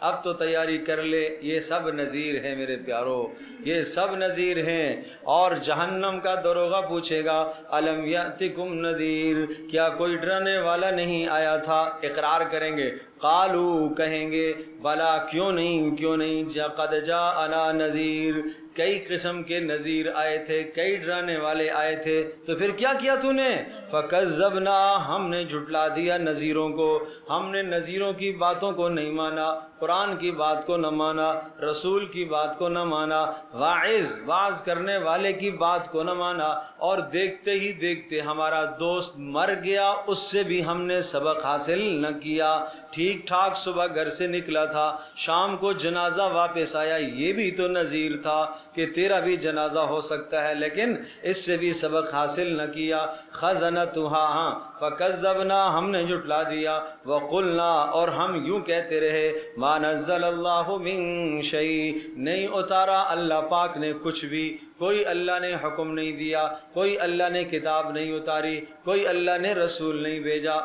Speaker 1: اب تو تیاری کر لے. یہ سب نذیر ہیں میرے پیارو، یہ سب نذیر ہیں. اور جہنم کا دروغہ پوچھے گا، الم یأتکم نذیر، کیا کوئی ڈرانے والا نہیں آیا تھا؟ اقرار کریں گے، قالو، کہیں گے، بلا، کیوں نہیں، کیوں نہیں، قد جاءنا نذیر، کئی قسم کے نذیر آئے تھے، کئی ڈرانے والے آئے تھے. تو پھر کیا کیا تو نے؟ فکذبنا، ہم نے جھٹلا دیا نذیروں کو، ہم نے نذیروں کی باتوں کو نہیں مانا، قرآن کی بات کو نہ مانا، رسول کی بات کو نہ مانا، واعظ کرنے والے کی بات کو نہ مانا. اور دیکھتے ہی دیکھتے ہمارا دوست مر گیا، اس سے بھی ہم نے سبق حاصل نہ کیا. ٹھیک ٹھاک صبح گھر سے نکلا تھا، شام کو جنازہ واپس آیا، یہ بھی تو نذیر تھا کہ تیرا بھی جنازہ ہو سکتا ہے، لیکن اس سے بھی سبق حاصل نہ کیا. خزنتہا، فکذبنا، ہم نے جھٹلا دیا. وقلنا، اور ہم یوں کہتے رہے، ما نزل اللہ من شیء، نہیں اتارا اللہ پاک نے کچھ بھی، کوئی اللہ نے حکم نہیں دیا، کوئی اللہ نے کتاب نہیں اتاری، کوئی اللہ نے رسول نہیں بھیجا.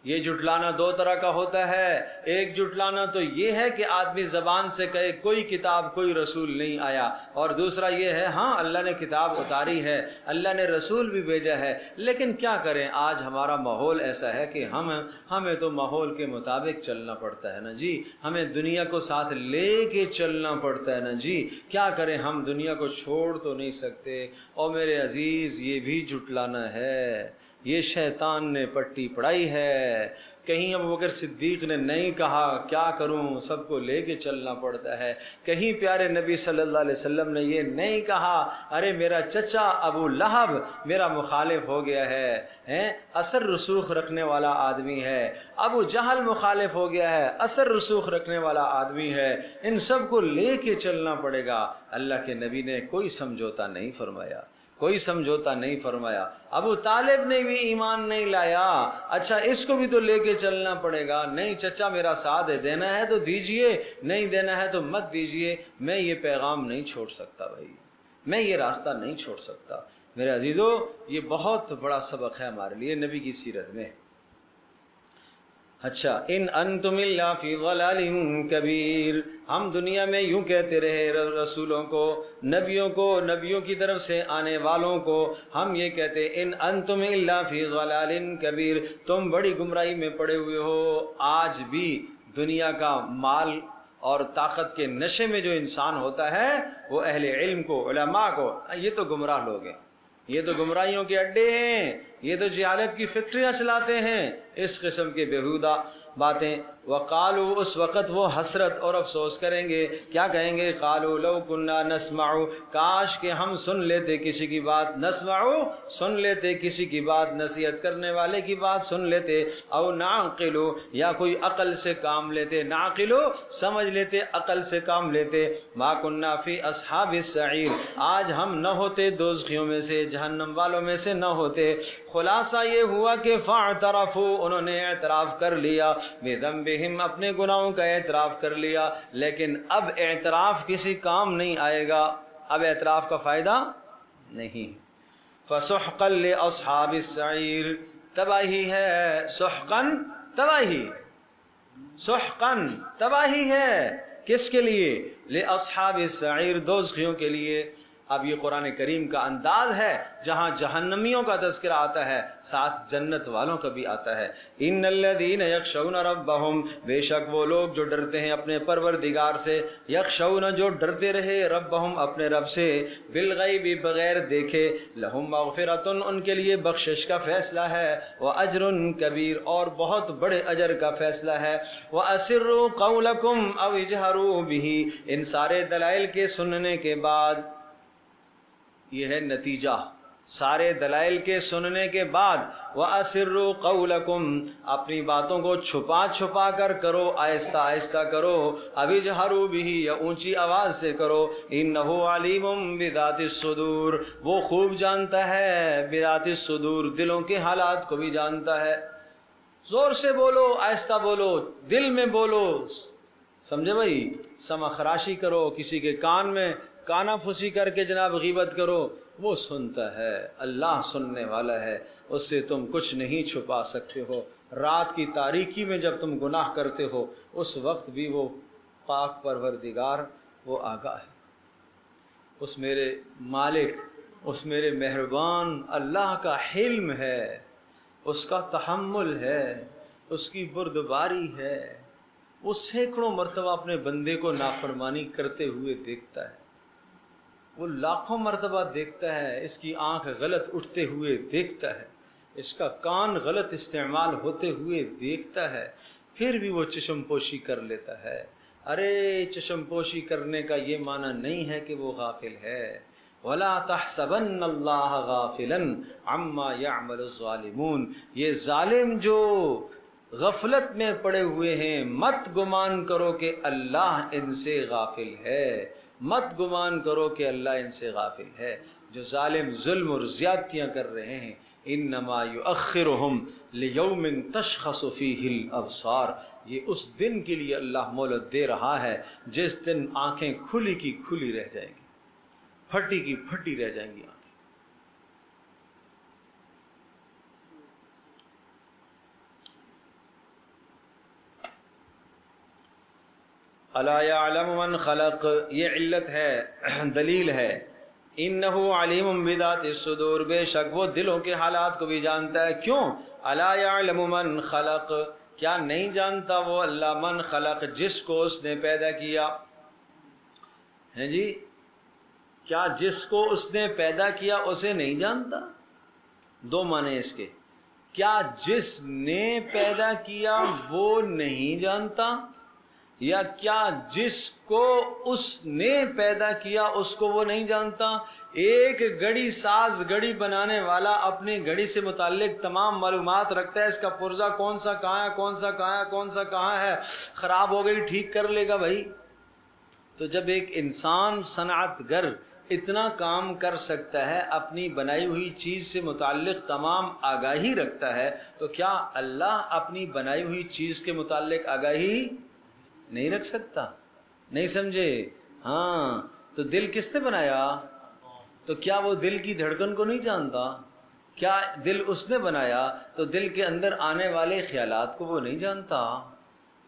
Speaker 1: یہ جھٹلانا دو طرح کا ہوتا ہے. ایک جھٹلانا تو یہ ہے کہ آدمی زبان سے کہے کوئی کتاب کوئی رسول نہیں آیا، اور دوسرا یہ ہے ہاں اللہ نے کتاب اتاری ہے، اللہ نے رسول بھی بھیجا ہے. لیکن کیا کریں، آج ہمارا ماحول ایسا ہے کہ ہمیں تو ماحول کے مطابق چلنا پڑتا ہے نا جی، ہمیں دنیا کو ساتھ لے کے چلنا پڑتا ہے نا جی. کیا کریں، ہم دنیا کو چھوڑ تو نہیں سکتے. اور میرے عزیز، یہ بھی جھٹلانا ہے، یہ شیطان نے پٹی پڑھائی ہے. ہے. کہیں ابو بکر صدیق نے نہیں کہا کیا کروں سب کو لے کے چلنا پڑتا ہے. کہیں پیارے نبی صلی اللہ علیہ وسلم نے یہ نہیں کہا ارے میرا چچا ابو لہب میرا مخالف ہو گیا ہے، اثر رسوخ رکھنے والا آدمی ہے. ابو جہل مخالف ہو گیا ہے، اثر رسوخ رکھنے والا آدمی ہے، ان سب کو لے کے چلنا پڑے گا. اللہ کے نبی نے کوئی سمجھوتا نہیں فرمایا، کوئی سمجھوتا نہیں فرمایا. ابو طالب نے بھی ایمان نہیں لایا، اچھا اس کو بھی تو لے کے چلنا پڑے گا. نہیں چچا میرا ساتھ ہے، دینا ہے تو دیجئے، نہیں دینا ہے تو مت دیجئے. میں یہ پیغام نہیں چھوڑ سکتا بھائی، میں یہ راستہ نہیں چھوڑ سکتا. میرے عزیزو یہ بہت بڑا سبق ہے ہمارے لیے نبی کی سیرت میں. اچھا ان انتم الا فی ضلال کبیر. ہم دنیا میں یوں کہتے رہے رسولوں کو، نبیوں کو، نبیوں کی طرف سے آنے والوں کو ہم یہ کہتے ان انتم الا فی ضلال کبیر، تم بڑی گمراہی میں پڑے ہوئے ہو. آج بھی دنیا کا مال اور طاقت کے نشے میں جو انسان ہوتا ہے وہ اہل علم کو، علماء کو، یہ تو گمراہ لوگ ہیں، یہ تو گمراہیوں کے اڈے ہیں، یہ تو جہالت کی فیکٹریاں چلاتے ہیں، اس قسم کے بیہودہ باتیں. وقالو اس وقت وہ حسرت اور افسوس کریں گے، کیا کہیں گے؟ قالو لو کنا نسمع، کاش کہ ہم سن لیتے کسی کی بات، نسمع سن لیتے کسی کی بات، نصیحت کرنے والے کی بات سن لیتے، او نعقل یا کوئی عقل سے کام لیتے، نعقل سمجھ لیتے، عقل سے کام لیتے. ما کنا فی اصحاب السعیر، آج ہم نہ ہوتے دوزخیوں میں سے، جہنم والوں میں سے نہ ہوتے. خلاصہ یہ ہوا کہ فاعترفوا، انہوں نے اعتراف کر لیا، بذنبہم اپنے گناہوں کا اعتراف کر لیا. لیکن اب اعتراف کسی کام نہیں آئے گا، اب اعتراف کا فائدہ نہیں. فسحقا لاصحاب السعیر، تباہی ہے، سحقا تباہی، سحقا تباہی ہے کس کے لیے؟ لاصحاب السعیر، دوزخیوں کے لیے. اب یہ قرآن کریم کا انداز ہے جہاں جہنمیوں کا تذکرہ آتا ہے ساتھ جنت والوں کا بھی آتا ہے. ان الذین یخشون ربہم، بے شک وہ لوگ جو ڈرتے ہیں اپنے پروردگار سے، یخشون جو ڈرتے رہے، ربہم اپنے رب سے، بالغیب بغیر دیکھے، لہم مغفرۃ ان کے لیے بخشش کا فیصلہ ہے، واجر کبیر اور بہت بڑے اجر کا فیصلہ ہے. واسروا قولکم او اجہروا بہ، ان سارے دلائل کے سننے کے بعد، یہ ہے نتیجہ، سارے دلائل کے سننے کے بعد، وَأَسِرُّوا قَوْلَكُمْ اپنی باتوں کو چھپا چھپا کر کرو، آہستہ آہستہ کرو، ابھی جہروا بہ یا اونچی آواز سے کرو. إِنَّهُ عَلِيمٌ بِذَاتِ الصُّدُورِ، وہ خوب جانتا ہے، بذات الصدور دلوں کے حالات کو بھی جانتا ہے. زور سے بولو، آہستہ بولو، دل میں بولو، سمجھے بھائی؟ سما خراشی کرو، کسی کے کان میں کانا پھوسی کر کے جناب غیبت کرو، وہ سنتا ہے، اللہ سننے والا ہے، اس سے تم کچھ نہیں چھپا سکتے ہو. رات کی تاریکی میں جب تم گناہ کرتے ہو اس وقت بھی وہ پاک پروردگار وہ آگاہ ہے. اس میرے مالک، اس میرے مہربان اللہ کا حلم ہے، اس کا تحمل ہے، اس کی بردباری ہے. وہ سینکڑوں مرتبہ اپنے بندے کو نافرمانی کرتے ہوئے دیکھتا ہے، وہ لاکھوں مرتبہ دیکھتا ہے، اس کی آنکھ غلط اٹھتے ہوئے دیکھتا ہے، اس کا کان غلط استعمال ہوتے ہوئے دیکھتا ہے، پھر بھی وہ چشم پوشی کر لیتا ہے. ارے چشم پوشی کرنے کا یہ معنی نہیں ہے کہ وہ غافل ہے. وَلَا تَحْسَبَنَّ اللَّهَ غَافِلًا عَمَّا يَعْمَلُ الظَّالِمُونَ، یہ ظالم جو غفلت میں پڑے ہوئے ہیں، مت گمان کرو کہ اللہ ان سے غافل ہے، مت گمان کرو کہ اللہ ان سے غافل ہے. جو ظالم ظلم اور زیادتیاں کر رہے ہیں، انما یؤخرہم لیوم تشخص فیہ الابصار، یہ اس دن کے لیے اللہ مہلت دے رہا ہے جس دن آنکھیں کھلی کی کھلی رہ جائیں گی، پھٹی کی پھٹی رہ جائیں گی آنکھیں. الا یعلم من خلق، یہ علت ہے، دلیل ہے. انہ علیم بذات الصدور، بے شک وہ دلوں کے حالات کو بھی جانتا ہے. کیوں؟ الا یعلم من خلق، کیا نہیں جانتا وہ اللہ، من خلق جس کو اس نے پیدا کیا ہے. جی کیا جس کو اس نے پیدا کیا اسے نہیں جانتا؟ دو معنی اس کے، کیا جس نے پیدا کیا وہ نہیں جانتا، یا کیا جس کو اس نے پیدا کیا اس کو وہ نہیں جانتا؟ ایک گھڑی ساز، گھڑی بنانے والا اپنی گھڑی سے متعلق تمام معلومات رکھتا ہے، اس کا پرزہ کون سا کہاں ہے، کون سا کہاں ہے، کون سا کہاں ہے، خراب ہو گئی ٹھیک کر لے گا بھائی۔ تو جب ایک انسان صنعت گر اتنا کام کر سکتا ہے، اپنی بنائی ہوئی چیز سے متعلق تمام آگاہی رکھتا ہے، تو کیا اللہ اپنی بنائی ہوئی چیز کے متعلق آگاہی نہیں رکھ سکتا؟ نہیں سمجھے؟ ہاں، تو دل کس نے بنایا؟ تو کیا وہ دل کی دھڑکن کو نہیں جانتا؟ کیا دل اس نے بنایا تو دل کے اندر آنے والے خیالات کو وہ نہیں جانتا؟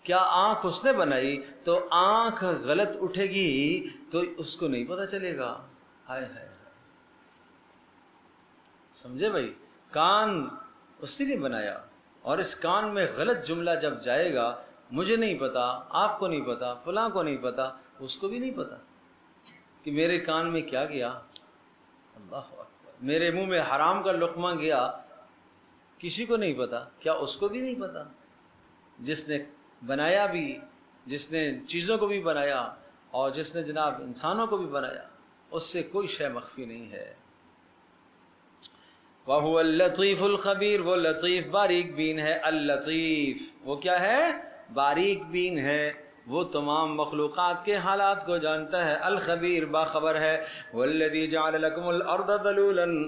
Speaker 1: کیا آنکھ اس نے بنائی تو آنکھ غلط اٹھے گی تو اس کو نہیں پتہ چلے گا؟ ہائے ہائے، سمجھے بھائی؟ کان اس نے نہیں بنایا، اور اس کان میں غلط جملہ جب جائے گا، مجھے نہیں پتا، آپ کو نہیں پتا، فلاں کو نہیں پتا، اس کو بھی نہیں پتا کہ میرے کان میں کیا گیا۔ اللہ اکبر، میرے منہ میں حرام کا لقمہ گیا، کسی کو نہیں پتا، کیا اس کو بھی نہیں پتا؟ جس نے بنایا بھی، جس نے چیزوں کو بھی بنایا، اور جس نے جناب انسانوں کو بھی بنایا، اس سے کوئی شے مخفی نہیں ہے۔ وَهُوَ اللَّطِيفُ الْخَبِيرُ، وہ لطیف باریک بین ہے۔ اللطیف وہ کیا ہے؟ باریک بین ہے، وہ تمام مخلوقات کے حالات کو جانتا ہے۔ الخبیر باخبر ہے۔ وَالَّذِي جَعَلَ لَكُمُ الْأَرْضَ ذَلُولًا،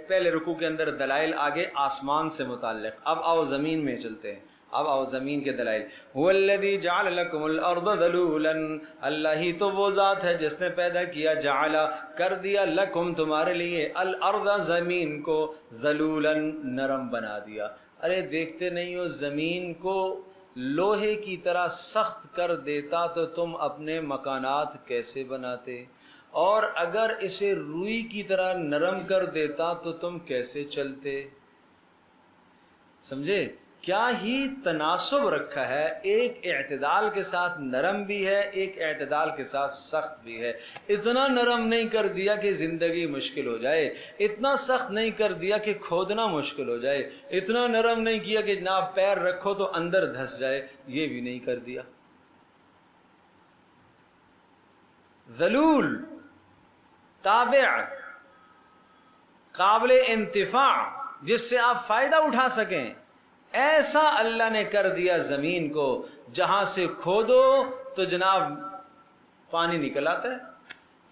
Speaker 1: پہلے رکوع کے اندر دلائل آگے آسمان سے متعلق، اب آؤ زمین میں چلتے ہیں، اب آؤ زمین کے دلائل۔ وَالَّذِي جَعَلَ لَكُمُ الْأَرْضَ ذَلُولًا، اللہ ہی تو وہ ذات ہے جس نے پیدا کیا، جعل کر دیا، لکم تمہارے لیے، الارض زمین کو، ذلولا نرم بنا دیا۔ ارے دیکھتے نہیں ہو زمین کو لوہے کی طرح سخت کر دیتا تو تم اپنے مکانات کیسے بناتے، اور اگر اسے روئی کی طرح نرم کر دیتا تو تم کیسے چلتے؟ سمجھے؟ کیا ہی تناسب رکھا ہے، ایک اعتدال کے ساتھ نرم بھی ہے، ایک اعتدال کے ساتھ سخت بھی ہے۔ اتنا نرم نہیں کر دیا کہ زندگی مشکل ہو جائے، اتنا سخت نہیں کر دیا کہ کھودنا مشکل ہو جائے، اتنا نرم نہیں کیا کہ جناب پیر رکھو تو اندر دھس جائے، یہ بھی نہیں کر دیا۔ ذلول، تابع، قابل انتفاع، جس سے آپ فائدہ اٹھا سکیں، ایسا اللہ نے کر دیا زمین کو، جہاں سے کھودو تو جناب پانی نکل آتا ہے۔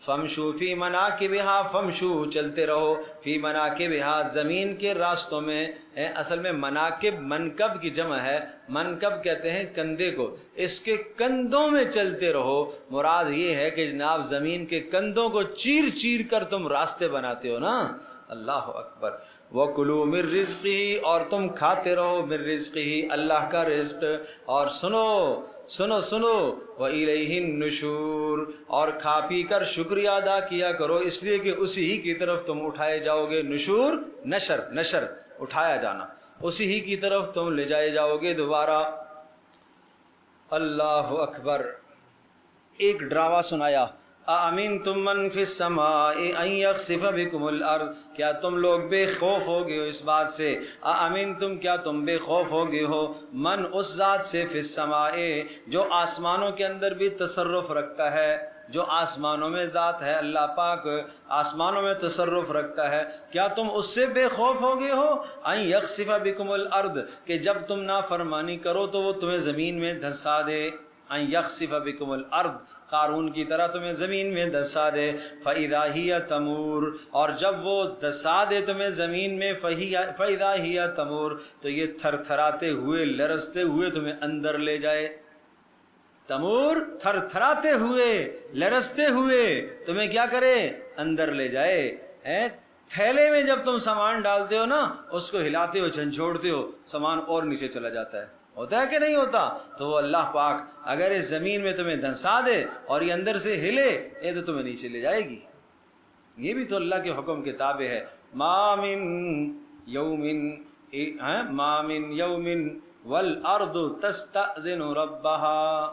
Speaker 1: فمشو فی مناکبہا، فمشو چلتے رہو، فی مناکبہا زمین کے راستوں میں، اصل میں مناکب منکب کی جمع ہے، منکب کہتے ہیں کندھے کو، اس کے کندھوں میں چلتے رہو، مراد یہ ہے کہ جناب زمین کے کندھوں کو چیر چیر کر تم راستے بناتے ہو نا۔ اللہ اکبر۔ وَكُلُوا مِن رِزْقِهِ، اور تم کھاتے رہو، مِن رِزْقِهِ اللہ کا رزق، اور سنو سنو سنو، وَإِلَيْهِ النُّشُورُ، اور کھا پی کر شکریہ ادا کیا کرو، اس لیے کہ اسی ہی کی طرف تم اٹھائے جاؤ گے۔ نشور، نشر، نشر اٹھایا جانا، اسی ہی کی طرف تم لے جائے جاؤ گے دوبارہ۔ اللہ اکبر۔ ایک ڈراوا سنایا، اَأَمِنْتُم مَّن فِي السَّمَاءِ أَن يَخْسِفَ بِكُمُ الْأَرْضَ، کیا تم لوگ بے خوف ہو گئے ہو اس بات سے؟ اَأَمِنْتُم، کیا تم بے خوف ہو گئے ہو، من اس ذات سے، فِي السَّمَاءِ جو آسمانوں کے اندر بھی تصرف رکھتا ہے، جو آسمانوں میں ذات ہے، اللہ پاک آسمانوں میں تصرف رکھتا ہے، کیا تم اس سے بے خوف ہو گئے ہو؟ أَن يَخْسِفَ بِكُمُ الْأَرْضَ، کہ جب تم نافرمانی کرو تو وہ تمہیں زمین میں دھسا دے۔ أَن يَخْسِفَ بِكُمُ الْأَرْضَ، قارون کی طرح تمہیں زمین میں دھسا دے۔ فَإِذَا هِيَ تَمُورُ، اور جب وہ دھسا دے تمہیں زمین میں، فَإِذَا هِيَ تَمُورُ، تو یہ تھر تھراتے ہوئے، لرزتے ہوئے تمہیں اندر لے جائے۔ تمور، تھر تھراتے ہوئے، لرزتے ہوئے تمہیں کیا کرے؟ اندر لے جائے۔ تھیلے میں جب تم سامان ڈالتے ہو نا، اس کو ہلاتے ہو، جھنجھوڑتے ہو، سامان اور نیچے چلا جاتا ہے، ہوتا ہے کہ نہیں ہوتا؟ تو وہ اللہ پاک اگر اس زمین میں تمہیں دھنسا دے اور یہ اندر سے ہلے، یہ تو تمہیں نیچے لے جائے گی۔ یہ بھی تو اللہ کے حکم کے تابع ہے۔ ما من یوم والارض تستأذن ربها،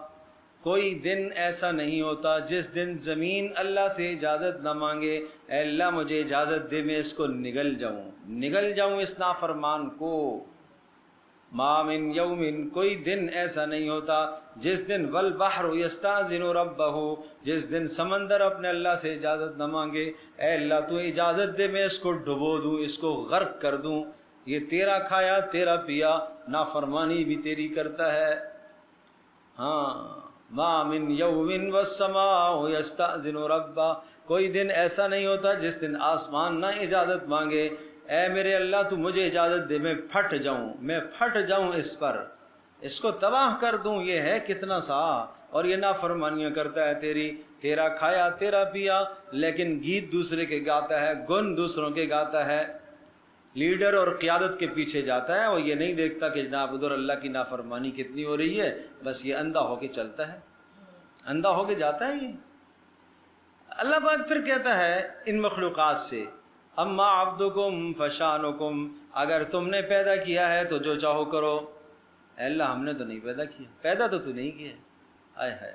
Speaker 1: کوئی دن ایسا نہیں ہوتا جس دن زمین اللہ سے اجازت نہ مانگے، اے اللہ مجھے اجازت دے میں اس کو نگل جاؤں اس نافرمان کو۔ ما من یوم، کوئی دن ایسا نہیں ہوتا جس دن والبحر یستاذن ربہ، جس دن سمندر اپنے اللہ سے اجازت نہ مانگے، اے اللہ تو اجازت دے میں اس کو ڈبو دوں، اس کو غرق کر دوں، یہ تیرا کھایا تیرا پیا، نافرمانی بھی تیری کرتا ہے۔ ہاں، ما من یوم والسماء یستاذن ربہ، کوئی دن ایسا نہیں ہوتا جس دن آسمان نہ اجازت مانگے، اے میرے اللہ تو مجھے اجازت دے میں پھٹ جاؤں اس پر، اس کو تباہ کر دوں۔ یہ ہے کتنا سا، اور یہ نافرمانیاں کرتا ہے تیرا کھایا تیرا پیا، لیکن گیت دوسرے کے گاتا ہے، گن دوسروں کے گاتا ہے، لیڈر اور قیادت کے پیچھے جاتا ہے، وہ یہ نہیں دیکھتا کہ جناب ادھر اللہ کی نافرمانی کتنی ہو رہی ہے، بس یہ اندھا ہو کے چلتا ہے، اندھا ہو کے جاتا ہے۔ یہ اللہ پاک پھر کہتا ہے ان مخلوقات سے، اما عبدکم فشانکم، اگر تم نے پیدا کیا ہے تو جو چاہو کرو۔ اے اللہ ہم نے تو نہیں پیدا کیا، پیدا تو نہیں کیا ہے، آئے ہائے۔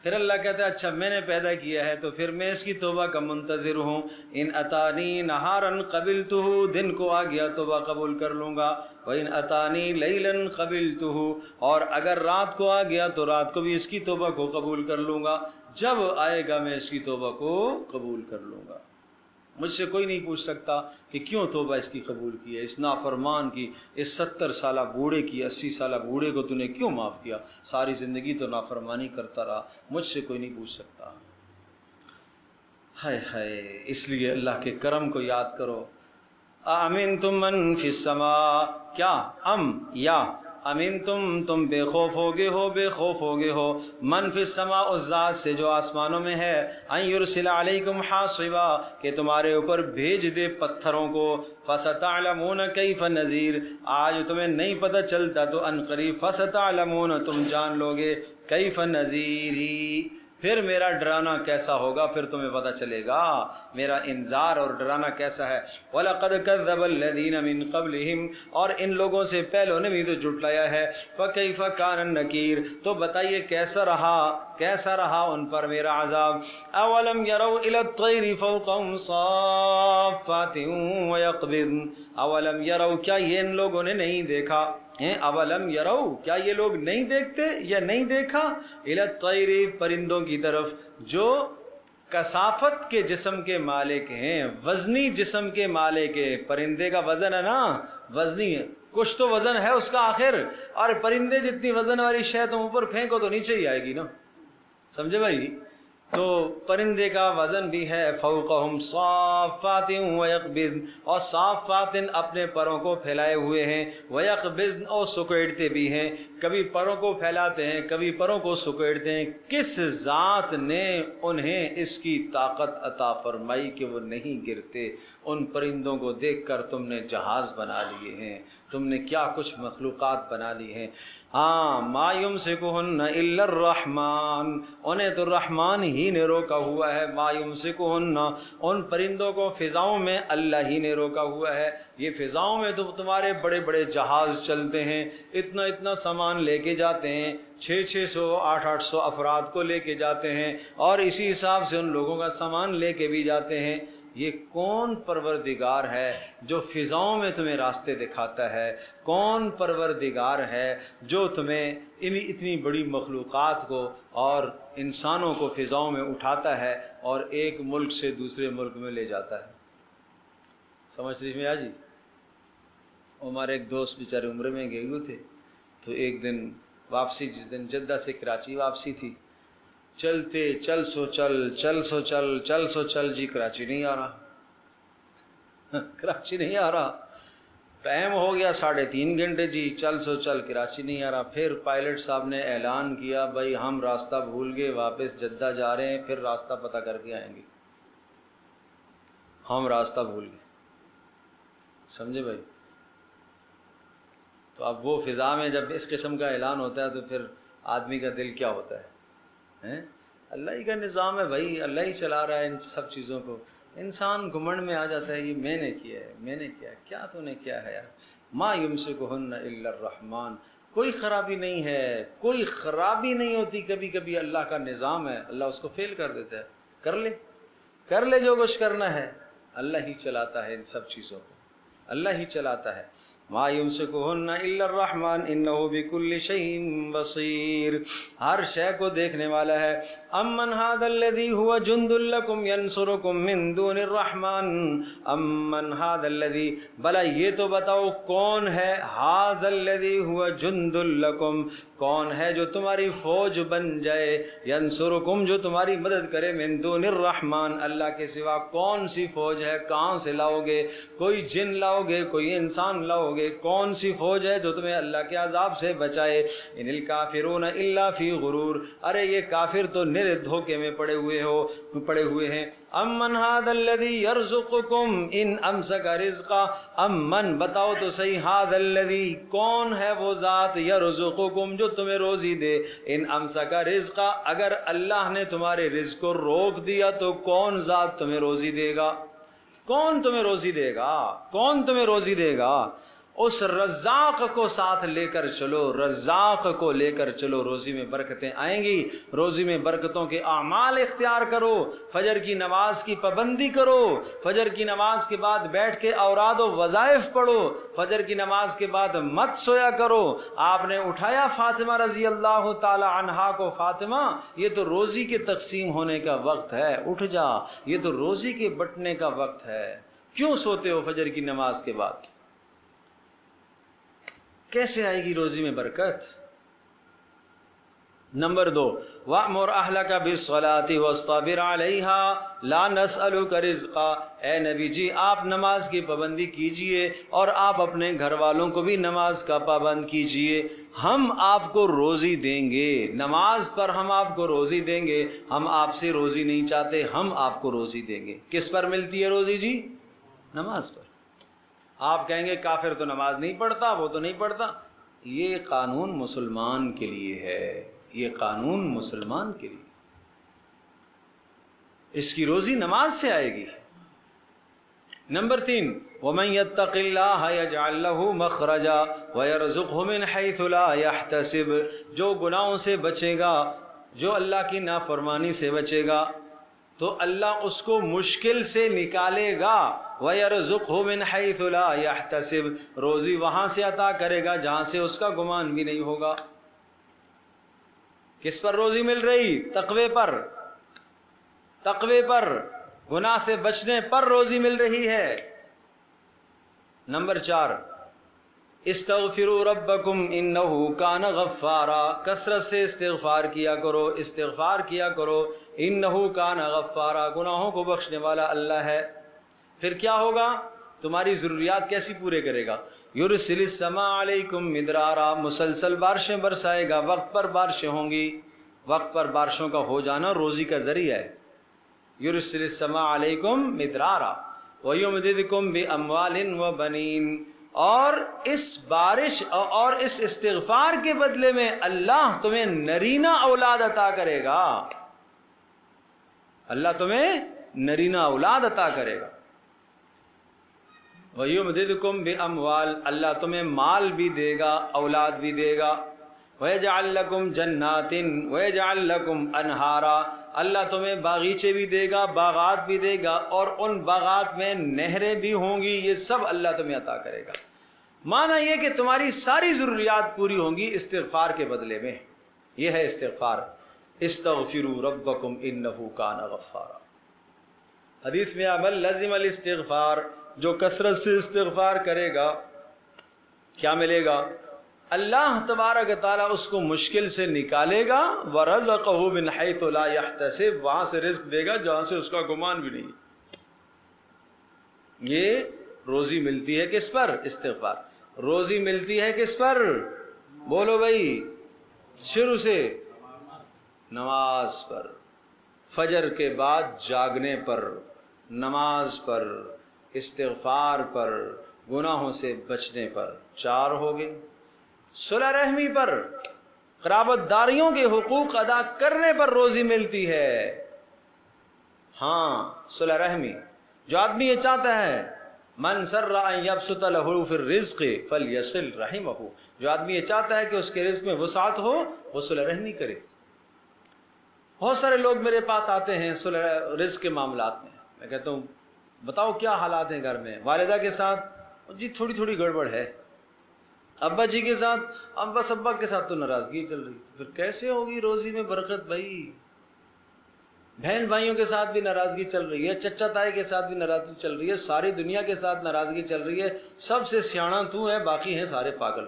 Speaker 1: پھر اللہ کہتا ہے اچھا میں نے پیدا کیا ہے تو پھر میں اس کی توبہ کا منتظر ہوں، ان اتانی نہارن قبلتہ، دن کو آ گیا توبہ قبول کر لوں گا، وَإِنْ أَتَانِي لَيْلًا قَبِلْتُهُ، اور اگر رات کو آ گیا تو رات کو بھی اس کی توبہ کو قبول کر لوں گا، جب آئے گا میں اس کی توبہ کو قبول کر لوں گا۔ مجھ سے کوئی نہیں پوچھ سکتا کہ کیوں توبہ اس کی قبول کی ہے، اس نافرمان کی، اس 70 سالہ بوڑھے کی، 80 سالہ بوڑھے کو تو نے کیوں معاف کیا، ساری زندگی تو نافرمانی کرتا رہا، مجھ سے کوئی نہیں پوچھ سکتا۔ ہائے ہائے، اس لیے اللہ کے کرم کو یاد کرو۔ امنتم من فی السماء، کیا یا امنتم، تم بے خوف ہوگے ہو، من فی السماء، اس ذات سے جو آسمانوں میں ہے، ان یرسل علیکم حاصبا، کہ تمہارے اوپر بھیج دے پتھروں کو، فستعلمون کیف نذیر، آج تمہیں نہیں پتہ چلتا تو ان قریب فستعلمون، تم جان لوگے، کیف نذیری، پھر میرا ڈرانا کیسا ہوگا، پھر تمہیں پتہ چلے گا میرا انذار اور ڈرانا کیسا ہے۔ وَلَقَدْ كَذَّبَ الَّذِينَ مِن قَبْلِهِمْ، اور ان لوگوں سے پہلوں نے بھی تو جھٹلایا ہے، فَكَيْفَ كَانَ النَّكِيرُ، تو بتائیے کیسا رہا ان پر میرا عذاب۔ أَوَلَمْ يَرَوْا إِلَى الطَّيْرِ فَوْقَهُمْ صَافَّاتٍ وَيَقْبِضْنَ، أَوَلَمْ يَرَوْا، کیا یہ ان لوگوں نے نہیں دیکھا، اولم یرو، کیا یہ لوگ نہیں دیکھتے یا نہیں دیکھا، الی الطیر، پرندوں کی طرف، جو کثافت کے جسم کے مالک ہیں، وزنی جسم کے مالک ہیں، پرندے کا وزن ہے نا، وزنی ہے، کچھ تو وزن ہے اس کا آخر، اور پرندے جتنی وزن والی شے تم اوپر پھینکو تو نیچے ہی آئے گی نا، سمجھے بھائی؟ تو پرندے کا وزن بھی ہے، فوقہم صافات ویقبضن، اور صافات اپنے پروں کو پھیلائے ہوئے ہیں، ویقبضن اور سکیڑتے بھی ہیں، کبھی پروں کو پھیلاتے ہیں کبھی پروں کو سکیڑتے ہیں۔ کس ذات نے انہیں اس کی طاقت عطا فرمائی کہ وہ نہیں گرتے؟ ان پرندوں کو دیکھ کر تم نے جہاز بنا لیے ہیں، تم نے کیا کچھ مخلوقات بنا لی ہیں۔ ہاں، ما یمسکہن الا الرحمن، انہیں تو رحمان ہی نے روکا ہوا ہے، ما یمسکہن، ان پرندوں کو فضاؤں میں اللہ ہی نے روکا ہوا ہے۔ یہ فضاؤں میں تو تمہارے بڑے بڑے جہاز چلتے ہیں، اتنا اتنا سامان لے کے جاتے ہیں، 600 800 افراد کو لے کے جاتے ہیں، اور اسی حساب سے ان لوگوں کا سامان لے کے بھی جاتے ہیں۔ یہ کون پروردگار ہے جو فضاؤں میں تمہیں راستے دکھاتا ہے؟ کون پروردگار ہے جو تمہیں اتنی بڑی مخلوقات کو اور انسانوں کو فضاؤں میں اٹھاتا ہے اور ایک ملک سے دوسرے ملک میں لے جاتا ہے؟ سمجھ میں آ جی؟ ہمارے ایک دوست بیچارے عمرے میں گئے ہوئے تھے، تو ایک دن واپسی، جس دن جدہ سے کراچی واپسی تھی، چلتے چل سو چل جی، کراچی نہیں آ رہا، ٹائم ہو گیا 3.5 گھنٹے جی، چل سو چل، کراچی نہیں آ رہا۔ پھر پائلٹ صاحب نے اعلان کیا، بھائی ہم راستہ بھول گئے، واپس جدہ جا رہے ہیں، پھر راستہ پتہ کر کے آئیں گے، ہم راستہ بھول گئے۔ سمجھے بھائی؟ تو اب وہ فضا میں جب اس قسم کا اعلان ہوتا ہے تو پھر آدمی کا دل کیا ہوتا ہے؟ اللہ ہی کا نظام ہے بھائی، اللہ ہی چلا رہا ہے ان سب چیزوں کو۔ انسان گھمنڈ میں آ جاتا ہے، یہ میں نے کیا ہے، کیا تو نے کیا ہے یار۔ ما یمسکہن الا الرحمن، کوئی خرابی نہیں ہے، کوئی خرابی نہیں ہوتی. کبھی کبھی اللہ کا نظام ہے، اللہ اس کو فیل کر دیتا ہے. کر لے جو کچھ کرنا ہے. اللہ ہی چلاتا ہے ان سب چیزوں کو، اللہ ہی چلاتا ہے. ما یمسکہن الا الرحمن انہ بکل شیء بصیر، ہر شے کو دیکھنے والا ہے. امن ھذا الذی ھو جند لکم ینصرکم من دون الرحمن امن ھذا الذی، بھلا یہ تو بتاؤ کون ہے ھذا الذی ھو جند لکم، کون ہے جو تمہاری فوج بن جائے، ینصرکم جو تمہاری مدد کرے، من دون الرحمن اللہ کے سوا کون سی فوج ہے؟ کہاں سے لاؤ گے؟ کوئی جن لاؤ گے، کوئی انسان لاؤ گے؟ کون سی فوج ہے جو تمہیں اللہ کے عذاب سے بچائے؟ ان الکافرون الا فی غرور، ارے یہ کافر تو نرے دھوکے میں پڑے ہوئے ہیں. امن ھذا الذی یرزقکم ان امسک رزقا، امن بتاؤ تو صحیح، ھذا الذی کون ہے وہ ذات، یرزقکم جو تمہیں روزی دے، ان امسک رزقا اگر اللہ نے تمہارے رزق کو روک دیا تو کون ذات تمہیں روزی دے گا؟ کون تمہیں روزی دے گا؟ کون تمہیں روزی دے گا؟ اس رزاق کو ساتھ لے کر چلو، رزاق کو لے کر چلو، روزی میں برکتیں آئیں گی. روزی میں برکتوں کے اعمال اختیار کرو، فجر کی نماز کی پابندی کرو، فجر کی نماز کے بعد بیٹھ کے اوراد و وظائف پڑھو، فجر کی نماز کے بعد مت سویا کرو. آپ نے اٹھایا فاطمہ رضی اللہ تعالی عنہا کو، فاطمہ یہ تو روزی کے تقسیم ہونے کا وقت ہے، اٹھ جا، یہ تو روزی کے بٹنے کا وقت ہے، کیوں سوتے ہو فجر کی نماز کے بعد؟ کیسے آئے گی روزی میں برکت؟ نمبر 2، وَأْمُرْ أَهْلَكَ بِالصَّلَاةِ وَاصْطَبِرْ عَلَيْهَا لَا نَسْأَلُكَ رِزْقًا، اے نبی جی آپ نماز کی پابندی کیجئے اور آپ اپنے گھر والوں کو بھی نماز کا پابند کیجئے، ہم آپ کو روزی دیں گے. نماز پر ہم آپ کو روزی دیں گے، ہم آپ سے روزی نہیں چاہتے، ہم آپ کو روزی دیں گے. کس پر ملتی ہے روزی جی؟ نماز پر. آپ کہیں گے کافر تو نماز نہیں پڑھتا، وہ تو نہیں پڑھتا. یہ قانون مسلمان کے لیے ہے، یہ قانون مسلمان کے لیے، اس کی روزی نماز سے آئے گی. نمبر 3، وَمَن يَتَّقِ اللَّهَ يَجْعَل لَّهُ مَخْرَجًا وَيَرْزُقْهُ مِنْ حَيْثُ لَا يَحْتَسِبُ، جو گناہوں سے بچے گا، جو اللہ کی نافرمانی سے بچے گا تو اللہ اس کو مشکل سے نکالے گا. وَيَرْزُقْهُ مِنْ حَيْثُ لَا يَحْتَسِبُ، روزی وہاں سے عطا کرے گا جہاں سے اس کا گمان بھی نہیں ہوگا. کس پر روزی مل رہی؟ تقوی پر، تقوی پر، گناہ سے بچنے پر روزی مل رہی ہے. نمبر 4، استغفروا ربکم انہ کان غفارا، کثرت سے استغفار کیا کرو، استغفار کیا کرو. انہ کان غفارا، گناہوں کو بخشنے والا اللہ ہے. پھر کیا ہوگا؟ تمہاری ضروریات کیسی پورے کرے گا؟ یرسل السماء علیکم مدرارا، مسلسل بارشیں برسائے گا، وقت پر بارشیں ہوں گی. وقت پر بارشوں کا ہو جانا روزی کا ذریعہ ہے. یرسل السماء علیکم مدرارا ویمددکم باموال وبنین، اور اس بارش اور اس استغفار کے بدلے میں اللہ تمہیں نرینہ اولاد عطا کرے گا. اللہ تمہیں نرینہ اولاد عطا کرے گا. وَيُمْدِدْكُمْ بِأَمْوَالٍ، اللہ تمہیں مال بھی دے گا، اولاد بھی دے گا. وَيَجْعَلْ لَكُمْ جَنَّاتٍ وَيَجْعَلْ لَكُمْ أَنْهَارًا، اللہ تمہیں باغیچے بھی دے گا، باغات بھی دے گا، اور ان باغات میں نہریں بھی ہوں گی. یہ سب اللہ تمہیں عطا کرے گا. معنی یہ کہ تمہاری ساری ضروریات پوری ہوں گی استغفار کے بدلے میں. یہ ہے استغفار. استغفروا ربکم انہ کان غفارا. حدیث میں عمل لازم الاستغفار، جو کثرت سے استغفار کرے گا کیا ملے گا؟ اللہ تبارک تعالیٰ اس کو مشکل سے نکالے گا. وَرَزَقَهُ مِنْ حَيْثُ لَا يَحْتَسِبُ، وہاں سے رزق دے گا جہاں سے اس کا گمان بھی نہیں. یہ روزی ملتی ہے کس پر؟ استغفار. روزی ملتی ہے کس پر؟ بولو بھائی شروع سے، نماز پر، فجر کے بعد جاگنے پر، نماز پر، استغفار پر، گناہوں سے بچنے پر. 4 ہو گئے. صلہ رحمی پر، قرابت داریوں کے حقوق ادا کرنے پر روزی ملتی ہے. ہاں صلہ رحمی، جو آدمی یہ چاہتا ہے من سر ان یبسط لہ فی الرزق فلیصل رحمہ، جو آدمی یہ چاہتا ہے کہ اس کے رزق میں وسعت ہو وہ صلہ رحمی کرے۔ بہت سارے لوگ میرے پاس آتے ہیں رزق کے معاملات میں کہتا ہوں بتاؤ کیا حالات ہیں گھر میں؟ والدہ کے ساتھ جی تھوڑی تھوڑی گڑبڑ ہے، ابا جی کے ساتھ بس ابا کے ساتھ تو ناراضگی چل رہی، پھر کیسے ہوگی روزی میں برکت بھائی؟ بہن بھائیوں کے ساتھ بھی ناراضگی چل رہی ہے، چچا تائی کے ساتھ بھی ناراضگی چل رہی ہے، ساری دنیا کے ساتھ ناراضگی چل رہی ہے، سب سے سیاڑا تو ہے، باقی ہیں سارے پاگل،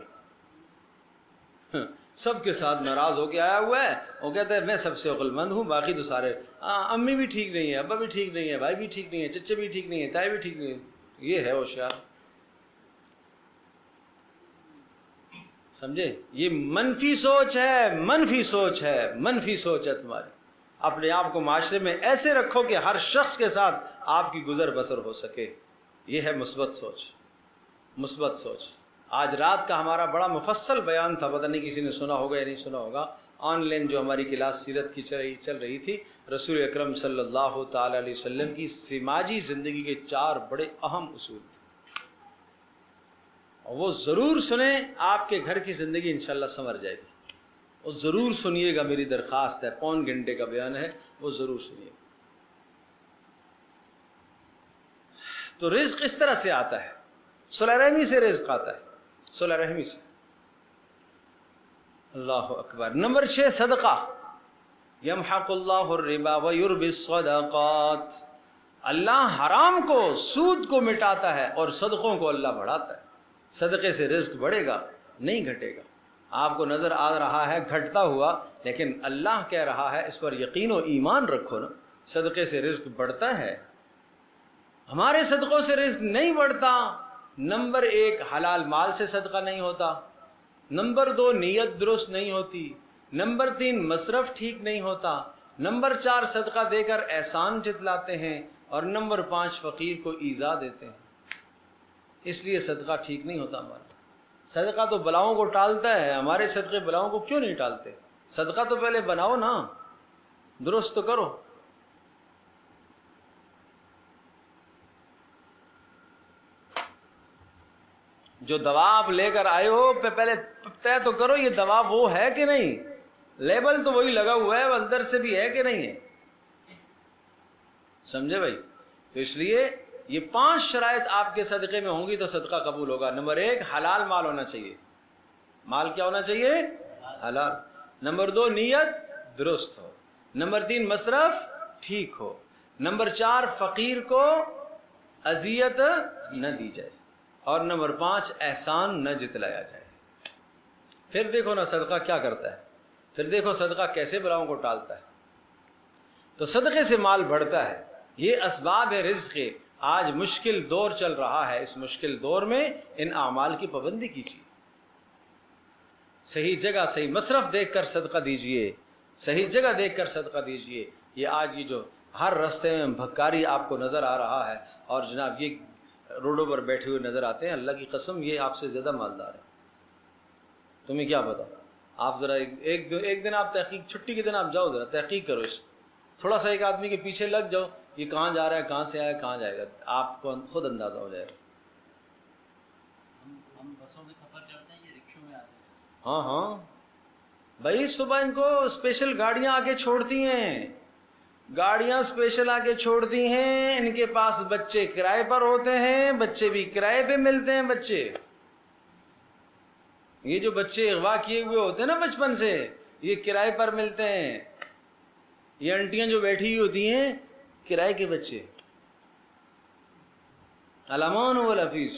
Speaker 1: سب کے ساتھ ناراض ہو کے آیا ہوا ہے، وہ کہتا ہے میں سب سے عقل مند ہوں، باقی تو سارے امی بھی ٹھیک نہیں ہے، ابا بھی ٹھیک نہیں ہے، بھائی بھی ٹھیک نہیں ہے، چچے بھی ٹھیک نہیں ہے، تائی بھی ٹھیک نہیں ہے۔ یہ ہے ہوشیار، سمجھے؟ یہ منفی سوچ ہے، منفی سوچ ہے، منفی سوچ ہے تمہاری۔ اپنے آپ کو معاشرے میں ایسے رکھو کہ ہر شخص کے ساتھ آپ کی گزر بسر ہو سکے، یہ ہے مثبت سوچ، مثبت سوچ۔ آج رات کا ہمارا بڑا مفصل بیان تھا، پتہ نہیں کسی نے سنا ہوگا یا نہیں سنا ہوگا، آن لائن جو ہماری کلاس سیرت کی چل رہی تھی، رسول اکرم صلی اللہ تعالی علیہ وسلم کی سماجی زندگی کے 4 بڑے اہم اصول تھے، اور وہ ضرور سنیں، آپ کے گھر کی زندگی انشاءاللہ سنور جائے گی، وہ ضرور سنیے گا، میری درخواست ہے، 1.25 گھنٹے کا بیان ہے، وہ ضرور سنیے گا۔ تو رزق اس طرح سے آتا ہے، صلہ رحمی سے رزق آتا ہے، صلہ رحمی سے۔ اللہ اکبر۔ نمبر 6 صدقہ، یمحق اللہ الربا ویربی الصدقات، اللہ حرام کو، سود کو مٹاتا ہے اور صدقوں کو اللہ بڑھاتا ہے۔ صدقے سے رزق بڑھے گا، نہیں گھٹے گا۔ آپ کو نظر آ رہا ہے گھٹتا ہوا، لیکن اللہ کہہ رہا ہے اس پر یقین و ایمان رکھو نا، صدقے سے رزق بڑھتا ہے۔ ہمارے صدقوں سے رزق نہیں بڑھتا۔ نمبر 1 حلال مال سے صدقہ نہیں ہوتا، نمبر 2 نیت درست نہیں ہوتی، نمبر 3 مصرف ٹھیک نہیں ہوتا، نمبر 4 صدقہ دے کر احسان جتلاتے ہیں، اور نمبر 5 فقیر کو ایذا دیتے ہیں۔ اس لیے صدقہ ٹھیک نہیں ہوتا ہمارا۔ صدقہ تو بلاؤں کو ٹالتا ہے، ہمارے صدقے بلاؤں کو کیوں نہیں ٹالتے؟ صدقہ تو پہلے بناؤ نا، درست تو کرو۔ جو دوا آپ لے کر آئے ہو پہلے طے تو کرو یہ دوا وہ ہے کہ نہیں، لیبل تو وہی لگا ہوا ہے، اندر سے بھی ہے کہ نہیں ہے، سمجھے بھائی؟ تو اس لیے یہ 5 شرائط آپ کے صدقے میں ہوں گی تو صدقہ قبول ہوگا۔ نمبر 1 حلال مال ہونا چاہیے، مال کیا ہونا چاہیے؟ حلال۔ نمبر 2 نیت درست ہو، نمبر 3 مصرف ٹھیک ہو، نمبر 4 فقیر کو اذیت نہ دی جائے، اور نمبر 5 احسان نہ جتلایا جائے۔ پھر دیکھو نا صدقہ کیا کرتا ہے، پھر دیکھو صدقہ کیسے بلاؤں کو ٹالتا ہے۔ تو صدقے سے مال بڑھتا ہے، یہ اسباب ہے رزق کے۔ آج مشکل دور چل رہا ہے، اس مشکل دور میں ان اعمال کی پابندی کیجیے، صحیح جگہ صحیح مصرف دیکھ کر صدقہ دیجیے، صحیح جگہ دیکھ کر صدقہ دیجیے۔ یہ آج یہ جو ہر رستے میں بھکاری آپ کو نظر آ رہا ہے، اور جناب یہ روڈوں پر بیٹھے ہوئے نظر آتے ہیں، اللہ کی قسم یہ آپ سے زیادہ مالدار ہے، تمہیں کیا پتا؟ آپ ذرا ایک دن آپ تحقیق، چھٹی کے دن آپ جاؤ ذرا تحقیق کرو، اس تھوڑا سا ایک آدمی کے پیچھے لگ جاؤ، یہ کہاں جا رہا ہے، کہاں سے آیا، کہاں جائے گا، آپ کو خود اندازہ ہو جائے گا۔
Speaker 2: ہم بسوں میں سفر کرتے ہیں، یہ رکشوں میں آتے ہیں۔
Speaker 1: ہاں بھائی، صبح ان کو اسپیشل گاڑیاں آ کے چھوڑتی ہیں، گاڑیاں اسپیشل آ کے چھوڑتی ہیں، ان کے پاس بچے کرائے پر ہوتے ہیں، بچے بھی کرائے پہ ملتے ہیں۔ بچے یہ جو بچے اغوا کیے ہوئے ہوتے ہیں نا بچپن سے، یہ کرائے پر ملتے ہیں۔ یہ انٹیاں جو بیٹھی ہوئی ہوتی ہیں کرائے کے بچے، الامان والحفیظ۔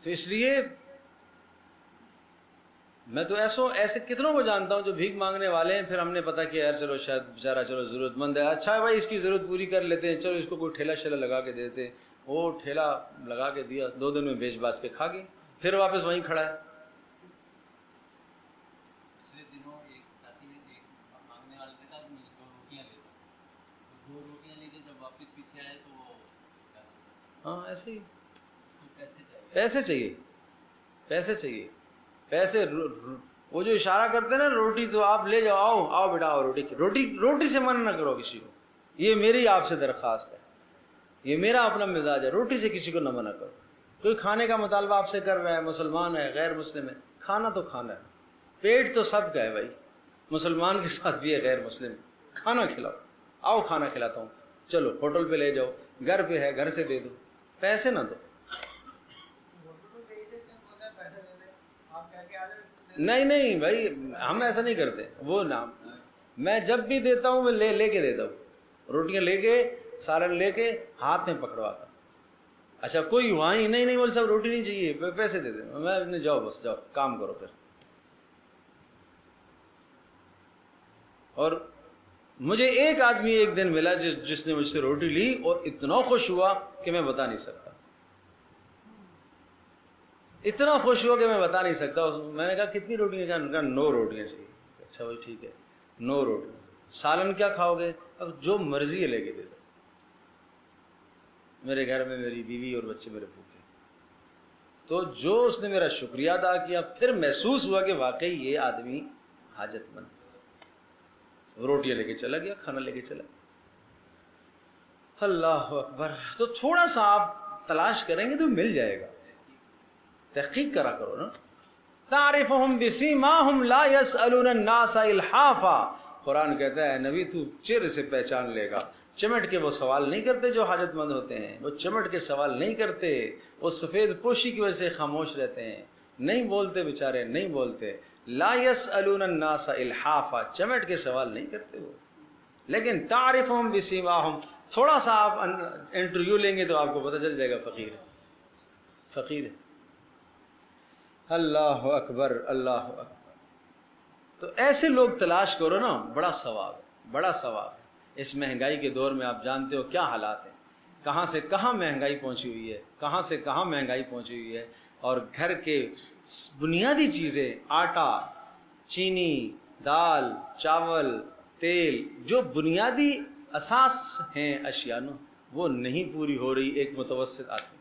Speaker 1: تو اس لیے میں تو ایسے کتنوں کو جانتا ہوں جو بھیک مانگنے والے ہیں، پھر ہم نے پتا کیا یار چلو شاید بیچارہ چلو ضرورت مند ہے، اچھا ہے بھائی اس کی ضرورت پوری کر لیتے ہیں، چلو اس کو کوئی ٹھیلا شیلا لگا کے دیتے ہیں۔ وہ ٹھیلا لگا کے دیا، 2 دن میں بیچ باچ کے کھا گئی، پھر واپس وہیں کھڑا ہے۔
Speaker 2: پچھلے دنوں ایک ساتھی نے ایک مانگنے والے نے کہا 2 روٹیاں لے دو، 2 روٹیاں لے کے جب واپس پیچھے آئے تو وہ
Speaker 1: ہاں ایسے ہی
Speaker 2: پیسے چاہیے،
Speaker 1: پیسے چاہیے، پیسے چاہیے، پیسے۔ وہ جو اشارہ کرتے ہیں نا روٹی، تو آپ لے جاؤ، آؤ بیٹا آؤ، روٹی سے منع نہ کرو کسی کو، یہ میری آپ سے درخواست ہے۔ یہ میرا اپنا مزاج ہے، روٹی سے کسی کو نہ منع کرو. کوئی کھانے کا مطالبہ آپ سے کر رہا ہے، مسلمان ہے غیر مسلم ہے، کھانا تو کھانا ہے. پیٹ تو سب کا ہے بھائی، مسلمان کے ساتھ بھی ہے غیر مسلم. کھانا کھلاؤ، آؤ کھانا کھلاتا ہوں، چلو ہوٹل پہ لے جاؤ، گھر پہ ہے گھر سے دے دو، پیسے نہ دو. نہیں بھائی، ہم ایسا نہیں کرتے. وہ نام میں جب بھی دیتا ہوں میں لے کے دیتا ہوں، روٹیاں لے کے سالن لے کے ہاتھ میں پکڑواتا ہوں. اچھا کوئی وہاں ہی نہیں بول صاحب روٹی نہیں چاہیے پیسے دے دیں، میں جاؤ بس جاؤ کام کرو پھر. اور مجھے ایک آدمی ایک دن ملا جس نے مجھ سے روٹی لی اور اتنا خوش ہوا کہ میں بتا نہیں سکتا، اتنا خوش ہوا کہ میں بتا نہیں سکتا. میں نے کہا کتنی روٹیاں؟ کہا 9 روٹیاں چاہیے. اچھا بھائی ٹھیک ہے 9 روٹیاں. سالن کیا کھاؤ گے؟ جو مرضی ہے لے کے دے دو، میرے گھر میں میری بیوی اور بچے میرے بھوکے. تو جو اس نے میرا شکریہ ادا کیا، پھر محسوس ہوا کہ واقعی یہ آدمی حاجت مند. روٹیاں لے کے چلا گیا، کھانا لے کے چلا. اللہ اکبر. تو تھوڑا سا آپ تلاش کریں گے تو مل جائے گا. تحقیق کرا کرو نا. تعرفهم بسیماہم لا یسألون الناس الحافا. قرآن کہتا ہے نبی تو چہرے سے پہچان لے گا. چمٹ کے وہ سوال نہیں کرتے جو حاجت مند ہوتے ہیں، وہ چمٹ کے سوال نہیں کرتے، وہ سفید پوشی کی وجہ سے خاموش رہتے ہیں، نہیں بولتے بیچارے، نہیں بولتے. لا یسألون الناس الحافا، چمٹ کے سوال نہیں کرتے وہ. لیکن تعرفهم بسیماہم، تھوڑا سا آپ انٹرویو لیں گے تو آپ کو پتہ چل جائے گا فقیر ہے، فقیر ہے. اللہ اکبر اللہ اکبر. تو ایسے لوگ تلاش کرو نا، بڑا ثواب ہے، بڑا ثواب ہے. اس مہنگائی کے دور میں آپ جانتے ہو کیا حالات ہیں، کہاں سے کہاں مہنگائی پہنچی ہوئی ہے، کہاں سے کہاں مہنگائی پہنچی ہوئی ہے. اور گھر کے بنیادی چیزیں، آٹا، چینی، دال، چاول، تیل، جو بنیادی اساس ہیں اشیاء، وہ نہیں پوری ہو رہی ایک متوسط آدمی.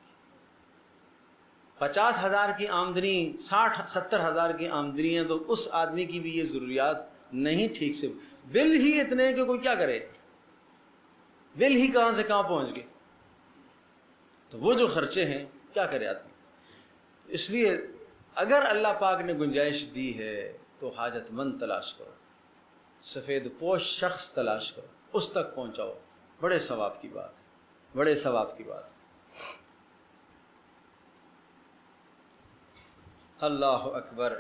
Speaker 1: 50,000 کی آمدنی، 60-70 ہزار کی آمدنی ہے، تو اس آدمی کی بھی یہ ضروریات نہیں ٹھیک سے. بل ہی اتنے ہیں کہ کوئی کیا کرے، بل ہی کہاں سے کہاں پہنچ گئے. تو وہ جو خرچے ہیں کیا کرے آدمی. اس لیے اگر اللہ پاک نے گنجائش دی ہے تو حاجت مند تلاش کرو، سفید پوش شخص تلاش کرو، اس تک پہنچاؤ. بڑے ثواب کی بات ہے، بڑے ثواب کی بات ہے. اللہ اکبر.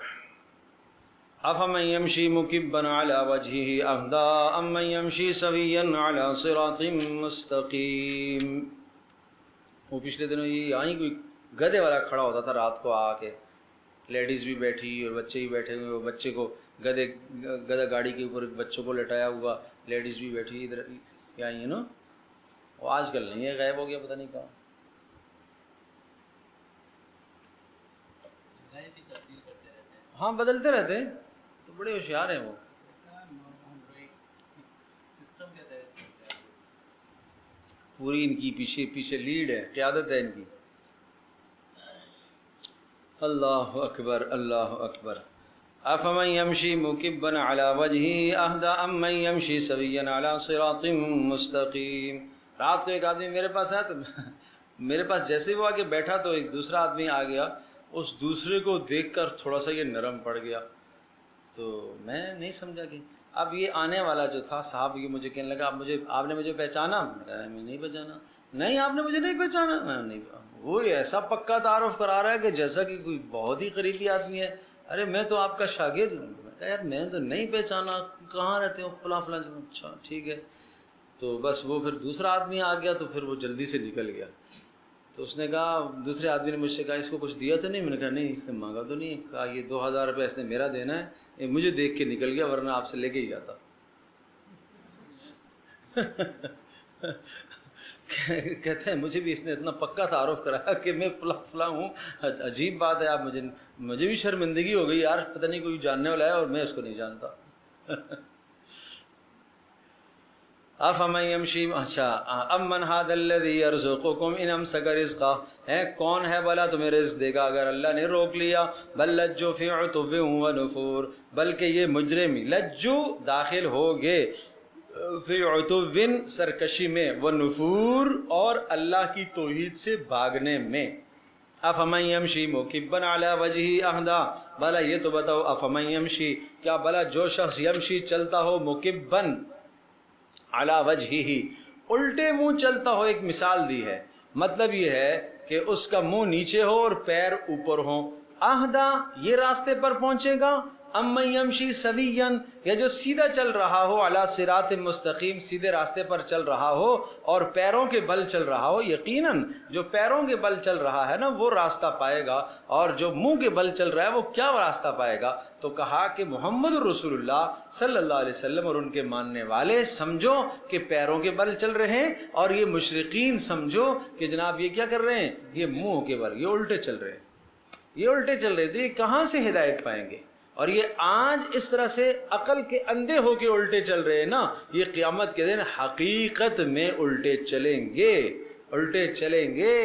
Speaker 1: افمن یمشی مکبا علی وجہہ اہدی امن یمشی سویا علی صراط مستقیم. وہ پچھلے دنوں یہ آئی کوئی گدھے والا کھڑا ہوتا تھا رات کو آ کے، لیڈیز بھی بیٹھی اور بچے بھی بیٹھے ہوئے. وہ بچے کو گدھا گاڑی کے اوپر بچوں کو لٹایا ہوا، لیڈیز بھی بیٹھی ادھر آئی ہے نا. وہ آج کل نہیں ہے، غائب ہو گیا، پتہ نہیں کہاں. ہاں بدلتے رہتے ہیں، تو بڑے ہوشیار ہیں وہ. پوری ان کی پیچھے لیڈ ہے، قیادت ہے ان کی. اللہ اکبر اللہ اکبر. افمن یمشی مکبا علی وجہہ اہدی امن یمشی سویا علی صراط مستقیم. رات کو ایک آدمی میرے پاس آیا، تو میرے پاس جیسے وہ آگے بیٹھا تو ایک دوسرا آدمی آ گیا. اس دوسرے کو دیکھ کر تھوڑا سا یہ نرم پڑ گیا. تو میں نہیں سمجھا کہ اب یہ آنے والا جو تھا صاحب، یہ مجھے کہنے لگا آپ نے مجھے پہچانا؟ میں نہیں پہچانا. نہیں آپ نے مجھے نہیں پہچانا؟ میں نہیں. وہ ایسا پکا تعارف کرا رہا ہے کہ جیسا کہ کوئی بہت ہی قریبی آدمی ہے. ارے میں تو آپ کا شاگرد ہوں. میں کہا یار میں تو نہیں پہچانا، کہاں رہتے ہو؟ فلاں فلاں. اچھا ٹھیک ہے. تو بس وہ پھر دوسرا آدمی آ گیا تو پھر وہ جلدی سے نکل گیا. تو اس نے کہا، دوسرے آدمی نے مجھ سے کہا اس کو کچھ دیا تو نہیں؟ میں نے کہا نہیں اس نے مانگا تو نہیں. کہا یہ 2,000 روپے اس نے میرا دینا ہے. یہ مجھے دیکھ کے نکل گیا، ورنہ آپ سے لے کے ہی جاتا. کہتے ہیں مجھے بھی اس نے اتنا پکا تعارف کرایا کہ میں فلاں ہوں. عجیب بات ہے. آپ مجھے بھی شرمندگی ہو گئی یار، پتہ نہیں کوئی جاننے والا ہے اور میں اس کو نہیں جانتا. افمن یمشی، اچھا امن ھذا الذی یرزقکم ان امسک رزقہ، ہے کون ہے بھلا تمہیں رزق دے گا اگر اللہ نے روک لیا. بل لجوا فی عتب و نفور، بلکہ یہ مجرم لجو داخل ہو گئے فی عتوٍ سرکشی میں، ونفور اور اللہ کی توحید سے بھاگنے میں۔ افمن یمشی مکبن علی وجہہ اہدی، بھلا یہ تو بتاؤ، افمن یمشی، کیا بھلا جو شخص یمشی چلتا ہو، مکبن علی وجہہ الٹے منہ چلتا ہو، ایک مثال دی ہے، مطلب یہ ہے کہ اس کا منہ نیچے ہو اور پیر اوپر ہو، اہدا یہ راستے پر پہنچے گا، امن یمشی سویا یا جو سیدھا چل رہا ہو، علی صراط مستقیم سیدھے راستے پر چل رہا ہو اور پیروں کے بل چل رہا ہو، یقیناً جو پیروں کے بل چل رہا ہے نا وہ راستہ پائے گا، اور جو منہ کے بل چل رہا ہے وہ کیا راستہ پائے گا؟ تو کہا کہ محمد رسول اللہ صلی اللہ علیہ وسلم اور ان کے ماننے والے سمجھو کہ پیروں کے بل چل رہے ہیں، اور یہ مشرقین سمجھو کہ جناب یہ کیا کر رہے ہیں، یہ منہ کے بل، یہ الٹے چل رہے ہیں، یہ الٹے چل رہے تھے، یہ کہاں سے ہدایت پائیں گے؟ اور یہ آج اس طرح سے عقل کے اندھے ہو کے الٹے چل رہے ہیں نا، یہ قیامت کے دن حقیقت میں الٹے چلیں گے، الٹے چلیں گے،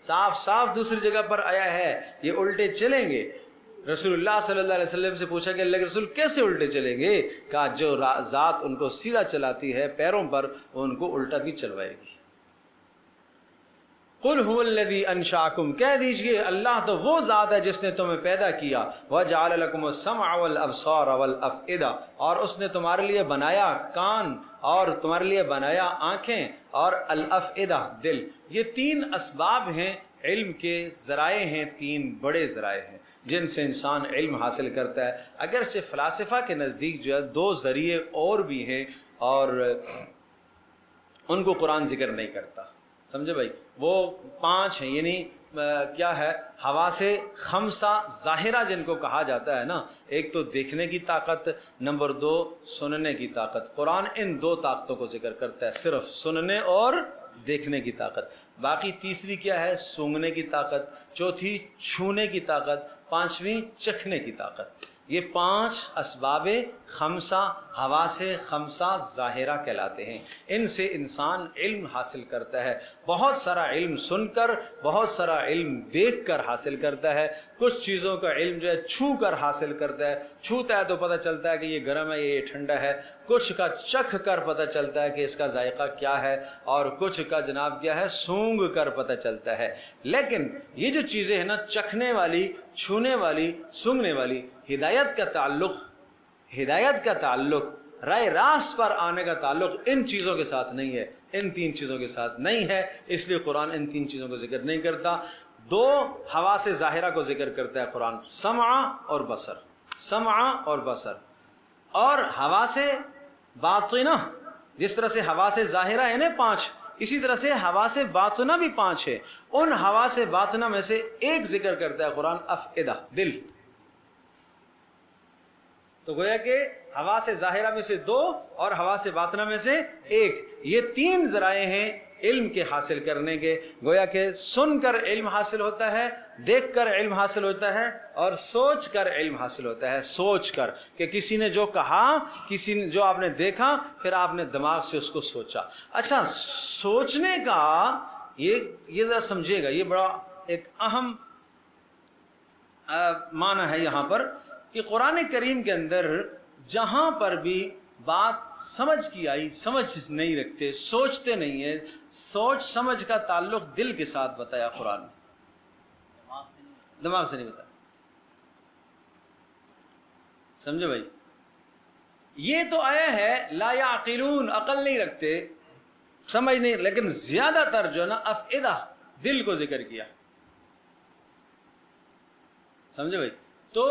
Speaker 1: صاف صاف دوسری جگہ پر آیا ہے یہ الٹے چلیں گے۔ رسول اللہ صلی اللہ علیہ وسلم سے پوچھا کہ اللہ کے رسول کیسے الٹے چلیں گے؟ کہا جو ذات ان کو سیدھا چلاتی ہے پیروں پر، وہ ان کو الٹا بھی چلوائے گی۔ قل هو الذی انشاکم، کہہ دیجئے اللہ تو وہ ذات ہے جس نے تمہیں پیدا کیا، وجعل لکم السمع والابصار والافئدہ، اور اس نے تمہارے لیے بنایا کان اور تمہارے لیے بنایا آنکھیں اور الافئدہ دل۔ یہ تین اسباب ہیں علم کے، ذرائع ہیں، تین بڑے ذرائع ہیں جن سے انسان علم حاصل کرتا ہے۔ اگرچہ فلاسفہ کے نزدیک جو ہے دو ذریعے اور بھی ہیں اور ان کو قرآن ذکر نہیں کرتا، سمجھے بھائی؟ وہ پانچ ہیں، یعنی کیا ہے، حواس خمسہ ظاہرہ جن کو کہا جاتا ہے نا، ایک تو دیکھنے کی طاقت، نمبر دو سننے کی طاقت۔ قرآن ان دو طاقتوں کو ذکر کرتا ہے، صرف سننے اور دیکھنے کی طاقت۔ باقی تیسری کیا ہے، سونگھنے کی طاقت، چوتھی چھونے کی طاقت، پانچویں چکھنے کی طاقت۔ یہ پانچ اسباب خمسہ، حواس خمسہ ظاہرہ کہلاتے ہیں۔ ان سے انسان علم حاصل کرتا ہے، بہت سارا علم سن کر، بہت سارا علم دیکھ کر حاصل کرتا ہے، کچھ چیزوں کا علم جو ہے چھو کر حاصل کرتا ہے، چھوتا ہے تو پتہ چلتا ہے کہ یہ گرم ہے یہ ٹھنڈا ہے، کچھ کا چکھ کر پتہ چلتا ہے کہ اس کا ذائقہ کیا ہے، اور کچھ کا جناب کیا ہے سونگھ کر پتہ چلتا ہے۔ لیکن یہ جو چیزیں ہیں نا، چکھنے والی، چھونے والی، سونگھنے والی، ہدایت کا تعلق رائے راست پر آنے کا تعلق ان چیزوں کے ساتھ نہیں ہے، ان تین چیزوں کے ساتھ نہیں ہے، اس لیے قرآن ان تین چیزوں کو ذکر نہیں کرتا۔ دو حواس ظاہرہ کو ذکر کرتا ہے قرآن، سمع اور بصر، سمع اور بصر، اور حواس باطنہ، جس طرح سے حواس ظاہرہ ہے نا پانچ، اسی طرح سے حواس باطنہ بھی پانچ ہے۔ ان حواس باطنہ میں سے ایک ذکر کرتا ہے قرآن، افئدہ، دل۔ تو گویا کہ حواس ظاہرہ میں سے دو اور حواس باطنہ میں سے ایک، یہ تین ذرائع ہیں علم کے حاصل کرنے کے۔ گویا کہ سن کر علم حاصل ہوتا ہے، دیکھ کر علم حاصل ہوتا ہے، اور سوچ کر علم حاصل ہوتا ہے۔ سوچ کر کہ کسی نے جو کہا، کسی نے جو آپ نے دیکھا، پھر آپ نے دماغ سے اس کو سوچا۔ اچھا، سوچنے کا یہ ذرا سمجھے گا، یہ بڑا ایک اہم معنی ہے یہاں پر کہ قرآن کریم کے اندر جہاں پر بھی بات سمجھ کی آئی، سمجھ نہیں رکھتے، سوچتے نہیں ہیں، سوچ سمجھ کا تعلق دل کے ساتھ بتایا قرآن نے، دماغ سے نہیں بتایا، سمجھے بھائی؟ یہ تو آیا ہے لا یعقلون، عقل نہیں رکھتے، سمجھ نہیں، لیکن زیادہ تر جو نا افئدہ، دل کو ذکر کیا، سمجھے بھائی؟ تو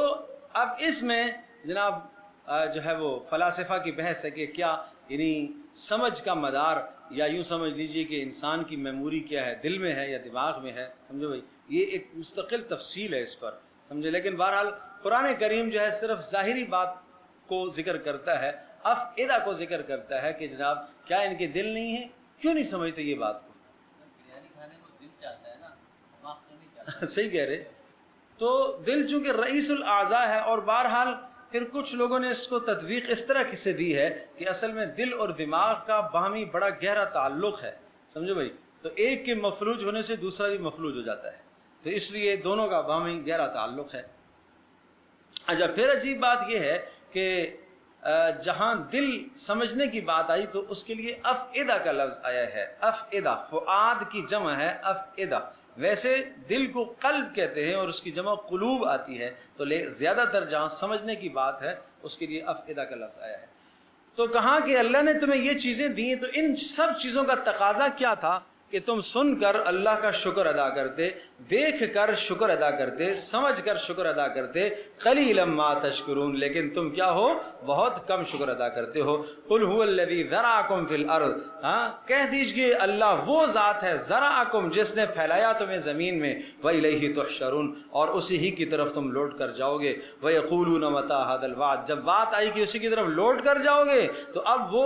Speaker 1: اب اس میں جناب جو ہے وہ فلاسفہ کی بحث ہے کہ کیا یعنی سمجھ کا مدار، یا یوں سمجھ لیجئے کہ انسان کی میموری کیا ہے، دل میں ہے یا دماغ میں ہے، سمجھے بھائی؟ یہ ایک مستقل تفصیل ہے اس پر، سمجھے؟ لیکن بہرحال قرآن کریم جو ہے صرف ظاہری بات کو ذکر کرتا ہے، افئدہ کو ذکر کرتا ہے کہ جناب کیا ان کے دل نہیں ہیں، کیوں نہیں سمجھتے یہ بات کو؟
Speaker 2: بریانی کھانے کو دل چاہتا ہے نا، دماغ تو نہیں چاہتا۔
Speaker 1: صحیح کہہ رہے۔ تو دل چونکہ رئیس الاعضاء ہے، اور بہرحال پھر کچھ لوگوں نے اس کو تطبیق اس طرح سے دی ہے کہ اصل میں دل اور دماغ کا باہمی بڑا گہرا تعلق ہے، سمجھو بھائی؟ تو ایک کے مفلوج ہونے سے دوسرا بھی مفلوج ہو جاتا ہے، تو اس لیے دونوں کا باہمی گہرا تعلق ہے۔ اچھا، پھر عجیب بات یہ ہے کہ جہاں دل سمجھنے کی بات آئی تو اس کے لیے افئدہ کا لفظ آیا ہے. افئدہ فؤاد کی جمع ہے افئدہ. ویسے دل کو قلب کہتے ہیں اور اس کی جمع قلوب آتی ہے, تو زیادہ تر جہاں سمجھنے کی بات ہے اس کے لیے افئدہ کا لفظ آیا ہے. تو کہا کہ اللہ نے تمہیں یہ چیزیں دی, تو ان سب چیزوں کا تقاضا کیا تھا کہ تم سن کر اللہ کا شکر ادا کرتے, دیکھ کر شکر ادا کرتے, سمجھ کر شکر ادا کرتے. قلیلا ما تشکرون, لیکن تم کیا ہو, بہت کم شکر ادا کرتے ہو. قل هو الذی ذرأکم فی الارض, کہہ دیجئے اللہ وہ ذات ہے, ذرأکم جس نے پھیلایا تمہیں زمین میں, وإلیہ تحشرون اور اسی ہی کی طرف تم لوٹ کر جاؤ گے. ویقولون متی ھذا الوعد, جب بات آئی کہ اسی کی طرف لوٹ کر جاؤ گے تو اب وہ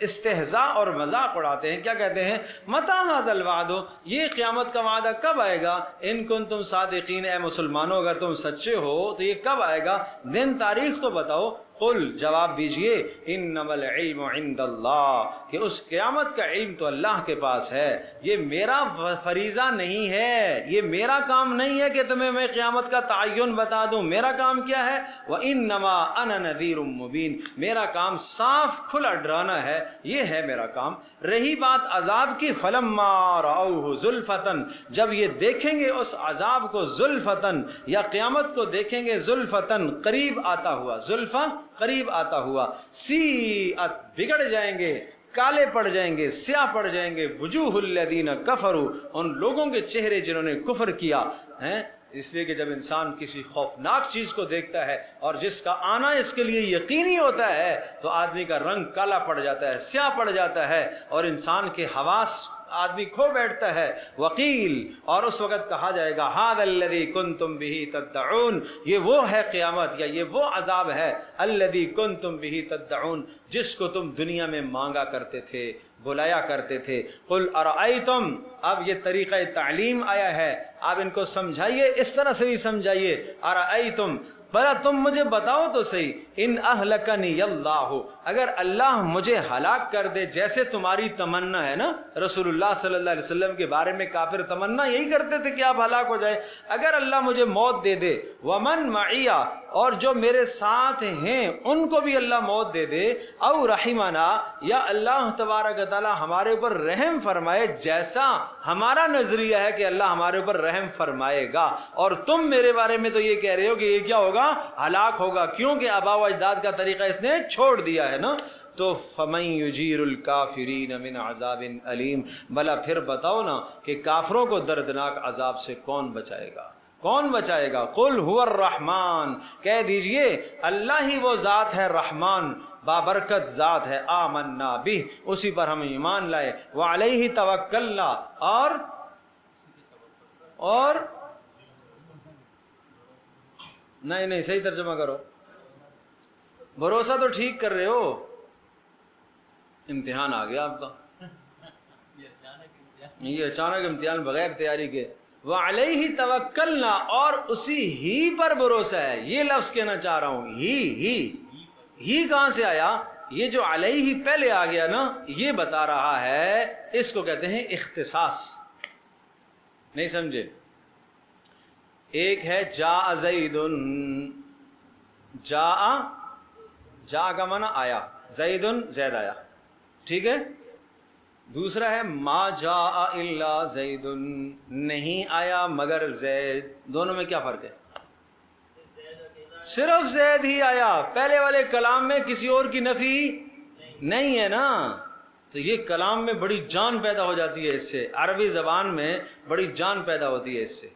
Speaker 1: استہزاء اور مذاق اڑاتے ہیں. کیا کہتے ہیں, متی ھذا الوعد, یہ قیامت کا وعدہ کب آئے گا, ان کنتم صادقین, اے مسلمانوں اگر تم سچے ہو تو یہ کب آئے گا, دن تاریخ تو بتاؤ. قل جواب دیجئے, انما العلم عند اللہ, کہ اس قیامت کا علم تو اللہ کے پاس ہے, یہ میرا فریضہ نہیں ہے, یہ میرا کام نہیں ہے کہ تمہیں میں قیامت کا تعین بتا دوں. میرا کام کیا ہے, وَإِنَّمَا أَنَا نَذِيرٌ مُبِينٌ, میرا کام صاف کھلا ڈرانا ہے, یہ ہے میرا کام. رہی بات عذاب کی, فَلَمَّا رَأَوْهُ زُلْفَةً, جب یہ دیکھیں گے اس عذاب کو, زُلْفَةً یا قیامت کو دیکھیں گے, زُلْفَةً قریب آتا ہوا, زلفہ قریب آتا ہوا, سیئت بگڑ جائیں گے, کالے پڑ جائیں گے, سیاہ پڑ جائیں گے, وجوہ الذین کفروا, ان لوگوں کے چہرے جنہوں نے کفر کیا ہیں. اس لیے کہ جب انسان کسی خوفناک چیز کو دیکھتا ہے اور جس کا آنا اس کے لیے یقینی ہوتا ہے تو آدمی کا رنگ کالا پڑ جاتا ہے, سیاہ پڑ جاتا ہے اور انسان کے حواس آدمی کھو بیٹھتا ہے. وقیل, اور اس وقت کہا جائے گا, ھذا الذی کنتم بہ تدعون, یہ وہ ہے قیامت یا یہ وہ عذاب ہے, الذی کنتم بہ تدعون, جس کو تم دنیا میں مانگا کرتے تھے, بلایا کرتے تھے. قل ارأیتم, اب یہ طریقہ تعلیم آیا ہے, آپ ان کو سمجھائیے, اس طرح سے بھی سمجھائیے. ارأیتم, بھلا تم مجھے بتاؤ تو صحیح, ان اہلکنی اللہ, اگر اللہ مجھے ہلاک کر دے, جیسے تمہاری تمنا ہے نا, رسول اللہ صلی اللہ علیہ وسلم کے بارے میں کافر تمنا یہی کرتے تھے کہ آپ ہلاک ہو جائیں, اگر اللہ مجھے موت دے دے, ومن معی, اور جو میرے ساتھ ہیں ان کو بھی اللہ موت دے دے, او رحمنا, یا اللہ تبارک تعالی ہمارے اوپر رحم فرمائے, جیسا ہمارا نظریہ ہے کہ اللہ ہمارے اوپر رحم فرمائے گا, اور تم میرے بارے میں تو یہ کہہ رہے ہو کہ یہ کیا ہوگا, ہلاک ہوگا, کیونکہ آباء و اجداد کا طریقہ اس نے چھوڑ دیا ہے نا. تو فَمَن يُجِيرُ الْكَافِرِينَ مِنْ عَذَابٍ أَلِيمٍ, بھلا پھر بتاؤ نا کہ کافروں کو دردناک عذاب سے کون بچائے گا, کون بچائے گا. قُلْ هُوَ الرَّحْمَنُ, کہہ دیجئے اللہ ہی وہ ذات ہے, رحمان بابرکت ذات ہے. آمنا بہ, اسی پر ہم ایمان لائے. وعلیہ توکلنا, اور نہیں صحیح ترجمہ کرو, بھروسہ تو ٹھیک کر رہے ہو, امتحان آ گیا آپ کا, یہ اچانک امتحان بغیر تیاری کے. وعلیہ توکلنا, اور اسی ہی پر بھروسہ ہے. یہ لفظ کہنا چاہ رہا ہوں, ہی کہاں سے آیا, یہ جو علیہ پہلے آ گیا نا, یہ بتا رہا ہے, اس کو کہتے ہیں اختصاص. نہیں سمجھے, ایک ہے جاء زید, جاء کا معنی آیا, زید زید آیا, ٹھیک ہے. دوسرا ہے ما جاء الا زید, نہیں آیا مگر زید. دونوں میں کیا فرق ہے, صرف زید ہی آیا, پہلے والے کلام میں کسی اور کی نفی نہیں ہے نا. تو یہ کلام میں بڑی جان پیدا ہو جاتی ہے اس سے, عربی زبان میں بڑی جان پیدا ہوتی ہے اس سے.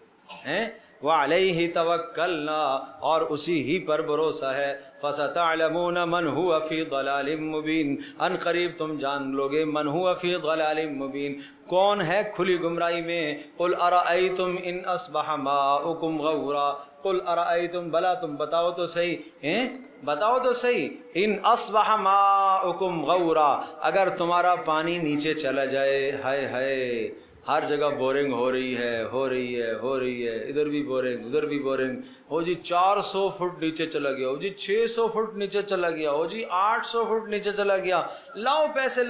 Speaker 1: وعلیہ توکلنا, اور اسی ہی پر بھروسہ ہے. فستعلمون من هو فی ضلال مبین, ان قریب تم جان لوگے من هو فی ضلال مبین, کون ہے کھلی گمراہی میں. قل ارأیتم ان اصبح ماؤکم غورا, قل ارأیتم, بلا تم بتاؤ تو صحیح, بتاؤ تو صحیح, ان اصبح ماؤکم غورا, اگر تمہارا پانی نیچے چلا جائے, ہائے ہائے, ہر جگہ بورنگ ہو رہی ہے, ادھر بھی بورنگ ادھر بھی بورنگ, ہو جی 400 فٹ نیچے چلا گیا, ہو جی 600 فٹ نیچے چلا گیا, ہو جی 800 فٹ نیچے چلا گیا, لاؤ پیسے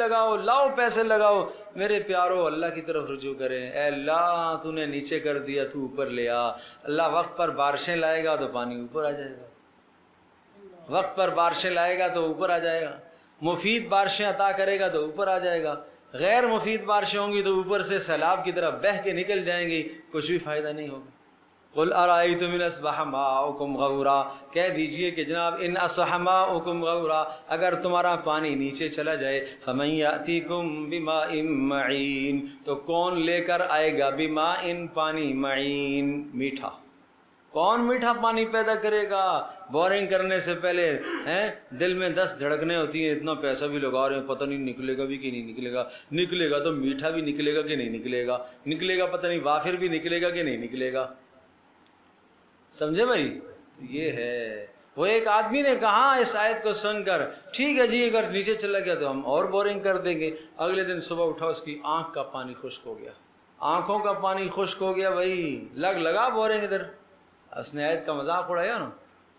Speaker 1: لگاؤ. میرے پیارو, اللہ کی طرف رجوع کریں. اے اللہ تو نے نیچے کر دیا, تو اوپر لے آ. اللہ وقت پر بارشیں لائے گا تو پانی اوپر آ جائے گا. وقت پر بارشیں لائے گا تو اوپر آ جائے گا، مفید بارشیں عطا کرے گا تو اوپر آ جائے گا، غیر مفید بارشیں ہوں گی تو اوپر سے سیلاب کی طرح بہہ کے نکل جائیں گی، کچھ بھی فائدہ نہیں ہوگا۔ قل ارأیتم ان اصبح ماؤکم غورا، کہہ دیجئے کہ جناب ان اصبح ماؤکم غورا، اگر تمہارا پانی نیچے چلا جائے، فمن یأتیکم بماء معین، تو کون لے کر آئے گا بماء پانی معین میٹھا، کون میٹھا پانی پیدا کرے گا؟ بورنگ کرنے سے پہلے دل میں 10 دھڑکنیں ہوتی ہیں، اتنا پیسہ بھی لگا رہے ہیں، پتہ نہیں نکلے گا بھی کہ نہیں نکلے گا، نکلے گا تو میٹھا بھی نکلے گا کہ نہیں نکلے گا، نکلے گا پتہ نہیں وافر بھی نکلے گا کہ نہیں نکلے گا، سمجھے بھائی؟ یہ ہے، وہ ایک آدمی نے کہا اس آیت کو سن کر، ٹھیک ہے جی اگر نیچے چلا گیا تو ہم اور بورنگ کر دیں گے، اگلے دن صبح اٹھا اس کی آنکھ کا پانی خشک ہو گیا، آنکھوں کا پانی خشک ہو گیا، بھائی لگا بورنگ ادھر، اس نے آیت کا مذاق اڑایا نا،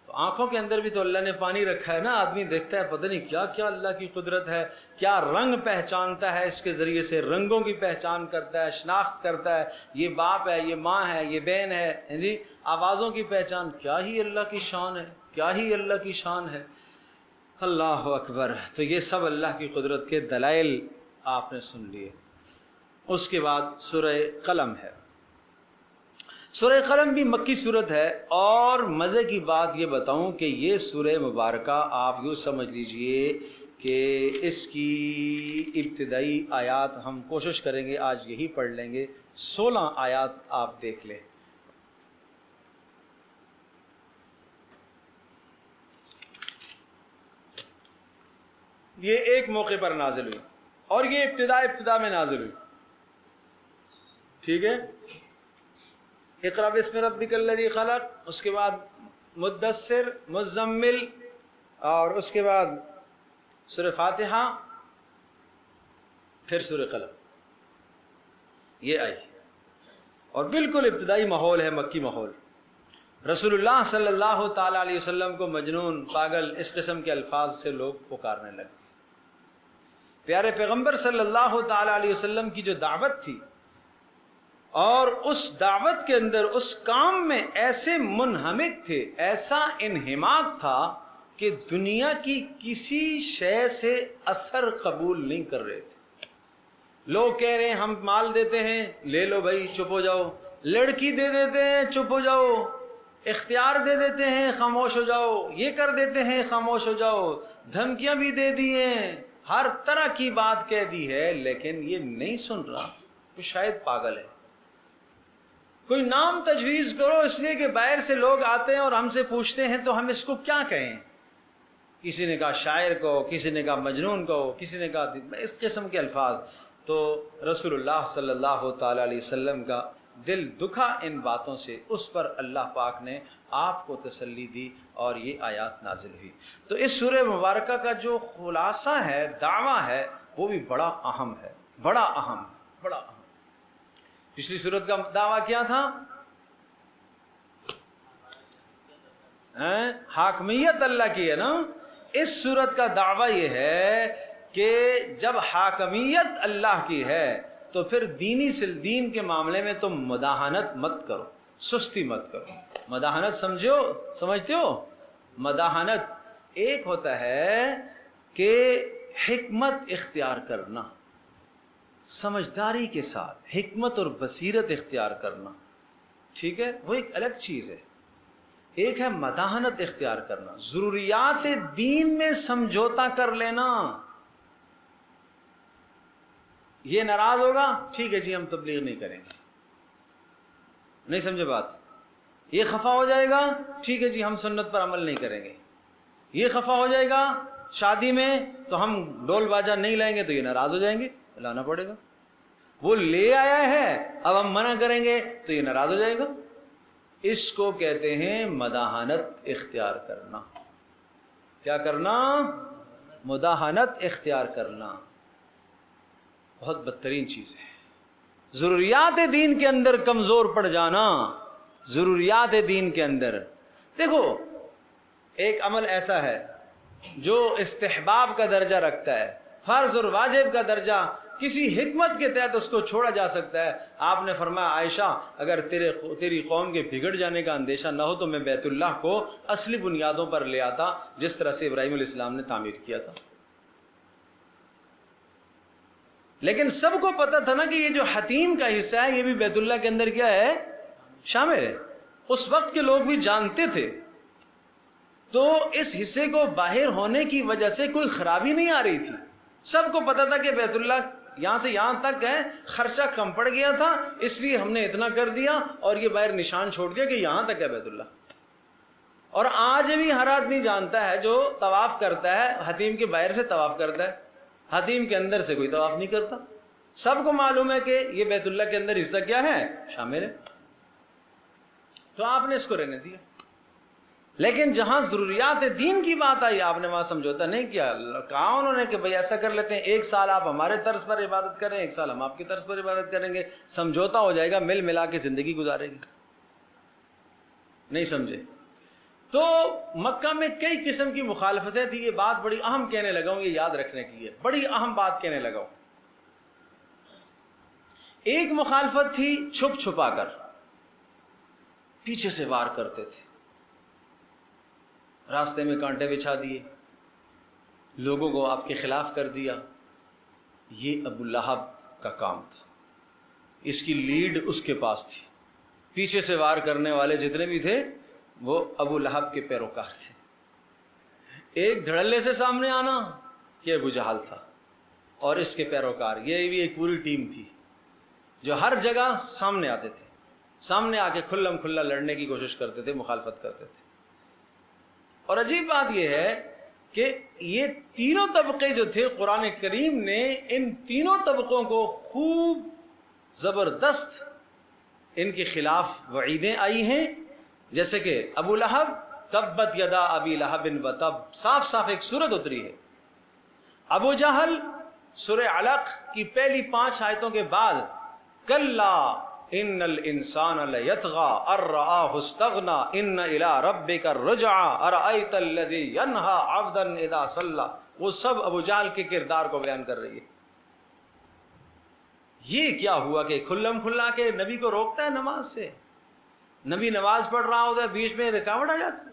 Speaker 1: تو آنکھوں کے اندر بھی تو اللہ نے پانی رکھا ہے نا، آدمی دیکھتا ہے پتہ نہیں کیا کیا اللہ کی قدرت ہے، کیا رنگ پہچانتا ہے، اس کے ذریعے سے رنگوں کی پہچان کرتا ہے، شناخت کرتا ہے، یہ باپ ہے، یہ ماں ہے، یہ بہن ہے جی، آوازوں کی پہچان، کیا ہی اللہ کی شان ہے، کیا ہی اللہ کی شان ہے، اللہ اکبر۔ تو یہ سب اللہ کی قدرت کے دلائل آپ نے سن لیے۔ اس کے بعد سورہ قلم ہے، سورہ قلم بھی مکی صورت ہے، اور مزے کی بات یہ بتاؤں کہ یہ سورہ مبارکہ آپ یوں سمجھ لیجئے کہ اس کی ابتدائی آیات ہم کوشش کریں گے آج یہی پڑھ لیں گے، 16 آیات آپ دیکھ لیں۔ یہ ایک موقع پر نازل ہوئی، اور یہ ابتدا میں نازل ہوئی، ٹھیک ہے؟ اقرأ باسم ربک الذی خلق، اس کے بعد مدثر، مزمل، اور اس کے بعد سورہ فاتحہ، پھر سورہ قلم، یہ آئی، اور بالکل ابتدائی ماحول ہے، مکی ماحول۔ رسول اللہ صلی اللہ تعالی علیہ وسلم کو مجنون، پاگل، اس قسم کے الفاظ سے لوگ پکارنے لگے۔ پیارے پیغمبر صلی اللہ تعالی علیہ وسلم کی جو دعوت تھی، اور اس دعوت کے اندر اس کام میں ایسے منہمک تھے، ایسا انہماک تھا کہ دنیا کی کسی شے سے اثر قبول نہیں کر رہے تھے۔ لوگ کہہ رہے ہیں ہم مال دیتے ہیں، لے لو بھائی چپ ہو جاؤ، لڑکی دے دیتے ہیں چپ ہو جاؤ، اختیار دے دیتے ہیں خاموش ہو جاؤ، یہ کر دیتے ہیں خاموش ہو جاؤ، دھمکیاں بھی دے دی ہیں، ہر طرح کی بات کہہ دی ہے، لیکن یہ نہیں سن رہا، تو شاید پاگل ہے۔ کوئی نام تجویز کرو، اس لیے کہ باہر سے لوگ آتے ہیں اور ہم سے پوچھتے ہیں تو ہم اس کو کیا کہیں؟ کسی نے کہا شاعر کو، کسی نے کہا مجنون کو، کسی نے کہا اس قسم کے الفاظ۔ تو رسول اللہ صلی اللہ تعالی علیہ وسلم کا دل دکھا ان باتوں سے، اس پر اللہ پاک نے آپ کو تسلی دی اور یہ آیات نازل ہوئی۔ تو اس سورہ مبارکہ کا جو خلاصہ ہے، دعویٰ ہے، وہ بھی بڑا اہم ہے، بڑا اہم، بڑا اہم۔ پچھلی سورت کا دعویٰ کیا تھا؟ حاکمیت اللہ کی ہے نا۔ اس سورت کا دعویٰ یہ ہے کہ جب حاکمیت اللہ کی ہے تو پھر دین کے معاملے میں تم مداہنت مت کرو، سستی مت کرو۔ مداہنت سمجھتے ہو؟ مداہنت ایک ہوتا ہے کہ حکمت اختیار کرنا، سمجھداری کے ساتھ حکمت اور بصیرت اختیار کرنا، ٹھیک ہے، وہ ایک الگ چیز ہے۔ ایک ہے مداہنت اختیار کرنا، ضروریات دین میں سمجھوتا کر لینا۔ یہ ناراض ہوگا، ٹھیک ہے جی ہم تبلیغ نہیں کریں گے، نہیں سمجھے بات؟ یہ خفا ہو جائے گا، ٹھیک ہے جی ہم سنت پر عمل نہیں کریں گے۔ یہ خفا ہو جائے گا شادی میں تو ہم ڈول باجا نہیں لائیں گے، تو یہ ناراض ہو جائیں گے، لانا پڑے گا۔ وہ لے آیا ہے، اب ہم منع کریں گے تو یہ ناراض ہو جائے گا۔ اس کو کہتے ہیں مداہنت اختیار کرنا۔ کیا کرنا؟ مداہنت اختیار کرنا، بہت بدترین چیز ہے۔ ضروریات دین کے اندر کمزور پڑ جانا، ضروریات دین کے اندر۔ دیکھو ایک عمل ایسا ہے جو استحباب کا درجہ رکھتا ہے، فرض اور واجب کا درجہ کسی حکمت کے تحت اس کو چھوڑا جا سکتا ہے. آپ نے فرمایا عائشہ اگر تیری قوم کے بگڑ جانے کا اندیشہ نہ ہو تو میں بیت اللہ کو اصلی بنیادوں پر لے آتا جس طرح سے ابراہیم علیہ السلام نے تعمیر کیا تھا. لیکن سب کو پتا تھا نا کہ یہ جو حتیم کا حصہ ہے یہ بھی بیت اللہ کے اندر کیا ہے؟ شامل ہے. اس وقت کے لوگ بھی جانتے تھے. تو اس حصے کو باہر ہونے کی وجہ سے کوئی خرابی نہیں آ رہی تھی. سب کو پتا تھا کہ بیت اللہ یہاں سے یہاں تک ہے, خرچہ کم پڑ گیا تھا اس لیے ہم نے اتنا کر دیا اور یہ باہر نشان چھوڑ دیا کہ یہاں تک ہے بیت اللہ. اور آج بھی ہر آدمی جانتا ہے جو طواف کرتا ہے حتیم کے باہر سے طواف کرتا ہے, حتیم کے اندر سے کوئی طواف نہیں کرتا. سب کو معلوم ہے کہ یہ بیت اللہ کے اندر حصہ کیا ہے؟ شامل ہے. تو آپ نے اس کو رہنے دیا. لیکن جہاں ضروریات دین کی بات آئی آپ نے وہاں سمجھوتا نہیں کیا. کہا انہوں نے کہ بھئی ایسا کر لیتے ہیں, ایک سال آپ ہمارے طرز پر عبادت کریں, ایک سال ہم آپ کی طرز پر عبادت کریں گے, سمجھوتا ہو جائے گا, مل ملا کے زندگی گزارے گی. نہیں سمجھے؟ تو مکہ میں کئی قسم کی مخالفتیں تھی. یہ بات بڑی اہم کہنے لگا ہوں, یہ یاد رکھنے کی ہے, بڑی اہم بات کہنے لگا ہوں. ایک مخالفت تھی چھپ چھپا کر, پیچھے سے وار کرتے تھے, راستے میں کانٹے بچھا دیے, لوگوں کو آپ کے خلاف کر دیا. یہ ابو لہب کا کام تھا, اس کی لیڈ اس کے پاس تھی. پیچھے سے وار کرنے والے جتنے بھی تھے وہ ابو لہب کے پیروکار تھے. ایک دھڑلے سے سامنے آنا یہ ابو جہل تھا, اور اس کے پیروکار, یہ بھی ایک پوری ٹیم تھی جو ہر جگہ سامنے آتے تھے, سامنے آ کے کھلم کھلا لڑنے کی کوشش کرتے تھے, مخالفت کرتے تھے. اور عجیب بات یہ ہے کہ یہ تینوں طبقے جو تھے قرآن کریم نے ان تینوں طبقوں کو خوب زبردست ان کے خلاف وعیدیں آئی ہیں. جیسے کہ ابو لہب, تبت یدا ابی لہب وتب, صاف صاف ایک سورت اتری ہے. ابو جہل سورہ علق کی پہلی 5 آیتوں کے بعد کلا ان الانسان لیطغی ان رآہ استغنی ان الی ربک الرجعی ارأیت الذی ینہی عبدا اذا صلی, وہ سب ابو جہل کے کردار کو بیان کر رہی ہے. یہ کیا ہوا کہ کھلم کھلا کے نبی کو روکتا ہے نماز سے. نبی نماز پڑھ رہا ہوتا ہے, بیچ میں رکاوٹ آ جاتا ہے,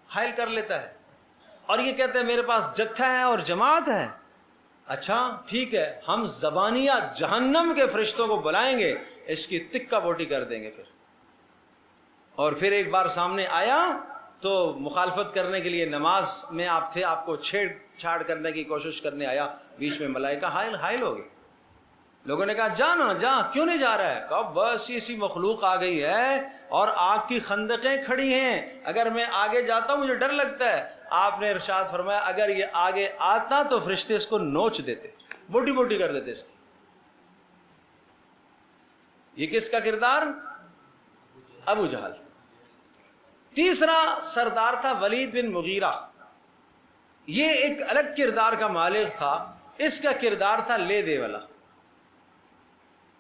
Speaker 1: حائل کر لیتا ہے, اور یہ کہتے ہیں میرے پاس جتھا ہے اور جماعت ہے. اچھا ٹھیک ہے, ہم زبانیہ جہنم کے فرشتوں کو بلائیں گے, اس کی تکہ بوٹی کر دیں گے. اور پھر ایک بار سامنے آیا تو مخالفت کرنے کے لیے نماز میں آپ تھے, آپ کو چھیڑ چھاڑ کرنے کی کوشش کرنے آیا, بیچ میں ملائکہ حائل ہو گئے. لوگوں نے کہا جانا جا, کیوں نہیں جا رہا ہے؟ کہا بس ایسی مخلوق آ گئی ہے اور آگ کی خندقیں کھڑی ہیں, اگر میں آگے جاتا ہوں مجھے ڈر لگتا ہے. آپ نے ارشاد فرمایا اگر یہ آگے آتا تو فرشتے اس کو نوچ دیتے, بوٹی بوٹی کر دیتے اس کی. یہ کس کا کردار؟ ابو جہل. تیسرا سردار تھا ولید بن مغیرہ, یہ ایک الگ کردار کا مالک تھا. اس کا کردار تھا لے دے والا,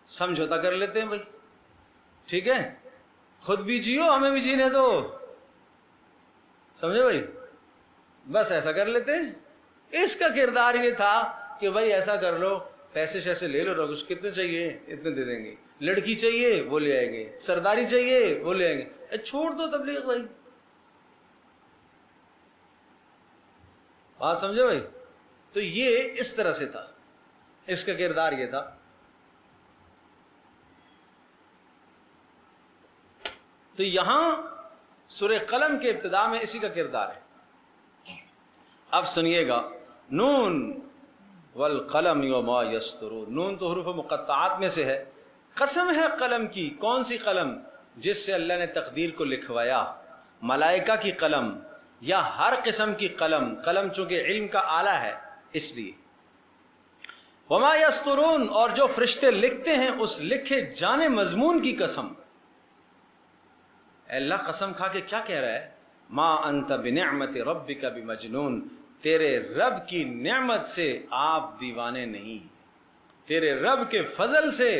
Speaker 1: سمجھوتا کر لیتے ہیں بھائی, ٹھیک ہے خود بھی جیو ہمیں بھی جینے دو, سمجھے بھائی, بس ایسا کر لیتے ہیں. اس کا کردار یہ تھا کہ بھائی ایسا کر لو, پیسے شیسے لے لو, کچھ کتنے چاہیے اتنے دے دیں گے, لڑکی چاہیے وہ لے آئیں گے, سرداری چاہیے وہ لے آئیں گے, چھوڑ دو تبلیغ بھائی. بات سمجھے بھائی؟ تو یہ اس طرح سے تھا, اس کا کردار یہ تھا. تو یہاں سورہ قلم کے ابتدا میں اسی کا کردار ہے. اب سنیے گا, نون والقلم وما یسطرون, نون تو حروف مقطعات میں سے ہے. قسم ہے قلم کی, کون سی قلم؟ جس سے اللہ نے تقدیر کو لکھوایا. ملائکہ کی قلم یا ہر قسم کی قلم, قلم چونکہ علم کا آلہ ہے اس لیے. وما یسطرون, اور جو فرشتے لکھتے ہیں اس لکھے جانے مضمون کی قسم. اللہ قسم کھا کے کیا کہہ رہا ہے؟ ما انت بنعمت ربک بمجنون, تیرے رب کی نعمت سے آپ دیوانے نہیں, تیرے رب کے فضل سے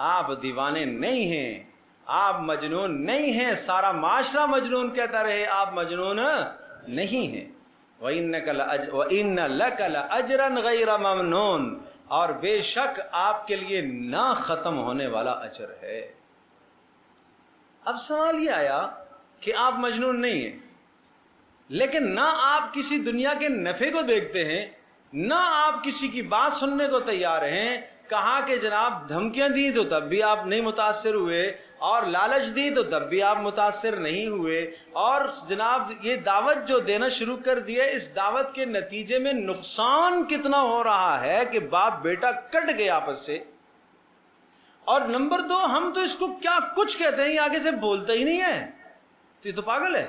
Speaker 1: آپ دیوانے نہیں ہیں, آپ مجنون نہیں ہیں. سارا معاشرہ مجنون کہتا رہے, آپ مجنون نہیں ہیں. وَإِنَّ لَكَ لَأَجْرًا غَيْرَ مَمْنُونَ، اور بے شک آپ کے لیے نہ ختم ہونے والا اجر ہے۔ اب سوال یہ آیا کہ آپ مجنون نہیں ہیں، لیکن نہ آپ کسی دنیا کے نفع کو دیکھتے ہیں، نہ آپ کسی کی بات سننے کو تیار ہیں۔ کہا کہ جناب دھمکیاں دی تو تب بھی آپ نہیں متاثر ہوئے، اور لالچ دی تو تب بھی آپ متاثر نہیں ہوئے، اور جناب یہ دعوت جو دینا شروع کر دیے، اس دعوت کے نتیجے میں نقصان کتنا ہو رہا ہے کہ باپ بیٹا کٹ گئے آپس سے۔ اور نمبر 2، ہم تو اس کو کیا کچھ کہتے ہیں، یہ آگے سے بولتا ہی نہیں ہے، تو یہ تو پاگل ہے۔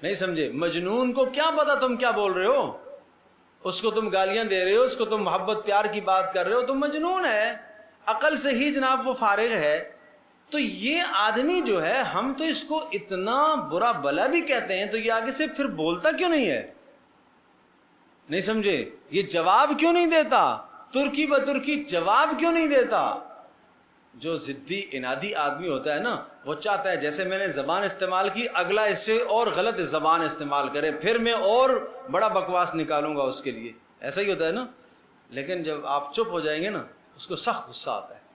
Speaker 1: نہیں سمجھے؟ مجنون کو کیا پتا تم کیا بول رہے ہو، اس کو تم گالیاں دے رہے ہو، اس کو تم محبت پیار کی بات کر رہے ہو، تو مجنون ہے، عقل سے ہی جناب وہ فارغ ہے۔ تو یہ آدمی جو ہے، ہم تو اس کو اتنا برا بلا بھی کہتے ہیں، تو یہ آگے سے پھر بولتا کیوں نہیں ہے؟ نہیں سمجھے؟ یہ جواب کیوں نہیں دیتا؟ ترکی بترکی جواب کیوں نہیں دیتا؟ جو ضدی انادی آدمی ہوتا ہے نا، وہ چاہتا ہے جیسے میں نے زبان استعمال کی، اگلا اس سے اور غلط زبان استعمال کرے، پھر میں اور بڑا بکواس نکالوں گا اس کے لیے، ایسا ہی ہوتا ہے نا۔ لیکن جب آپ چپ ہو جائیں گے نا، اس کو سخت غصہ آتا ہے،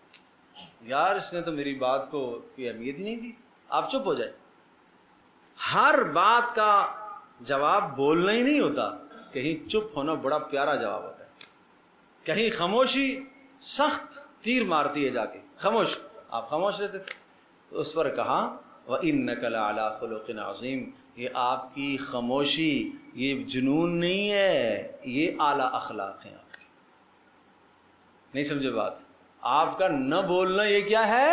Speaker 1: یار اس نے تو میری بات کو کوئی اہمیت ہی نہیں دی۔ آپ چپ ہو جائیں۔ ہر بات کا جواب بولنا ہی نہیں ہوتا، کہیں چپ ہونا بڑا پیارا جواب ہوتا ہے، کہیں خاموشی سخت تیر مارتی ہے جا کے۔ خاموش، آپ خاموش رہتے تھے، تو اس پر کہا وَإِنَّكَ لَعَلَىٰ خُلُقٍ عَظِيمٍ، یہ آپ کی خاموشی یہ جنون نہیں ہے، یہ اعلیٰ اخلاق ہیں آپ کی۔ نہیں سمجھے بات؟ آپ کا نہ بولنا یہ کیا ہے؟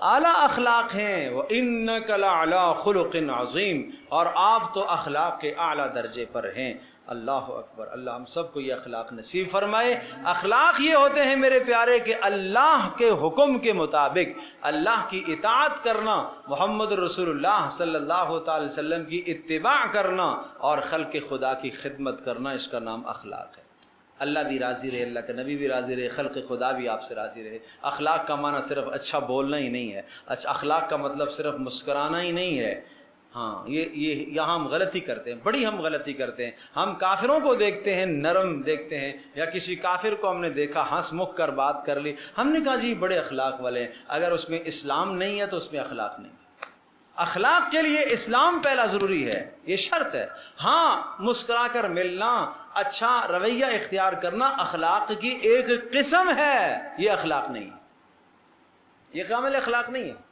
Speaker 1: اعلیٰ اخلاق ہیں۔ وَإِنَّكَ لَعَلَىٰ خُلُقٍ عَظِيمٍ، اور آپ تو اخلاق کے اعلیٰ درجے پر ہیں۔ اللہ اکبر، اللہ ہم سب کو یہ اخلاق نصیب فرمائے۔ اخلاق یہ ہوتے ہیں میرے پیارے کہ اللہ کے حکم کے مطابق اللہ کی اطاعت کرنا، محمد رسول اللہ صلی اللہ تعالی وسلم کی اتباع کرنا، اور خلق خدا کی خدمت کرنا، اس کا نام اخلاق ہے۔ اللہ بھی راضی رہے، اللہ کے نبی بھی راضی رہے، خلق خدا بھی آپ سے راضی رہے۔ اخلاق کا معنی صرف اچھا بولنا ہی نہیں ہے، اچھا اخلاق کا مطلب صرف مسکرانا ہی نہیں ہے۔ ہاں، یہ یہاں ہم غلطی کرتے ہیں، بڑی ہم غلطی کرتے ہیں۔ ہم کافروں کو دیکھتے ہیں نرم دیکھتے ہیں، یا کسی کافر کو ہم نے دیکھا ہنس مکھ کر بات کر لی، ہم نے کہا جی بڑے اخلاق والے ہیں۔ اگر اس میں اسلام نہیں ہے تو اس میں اخلاق نہیں ہے۔ اخلاق کے لیے اسلام پہلا ضروری ہے، یہ شرط ہے۔ ہاں، مسکرا کر ملنا، اچھا رویہ اختیار کرنا اخلاق کی ایک قسم ہے، یہ اخلاق نہیں ہے، یہ کامل اخلاق نہیں ہے۔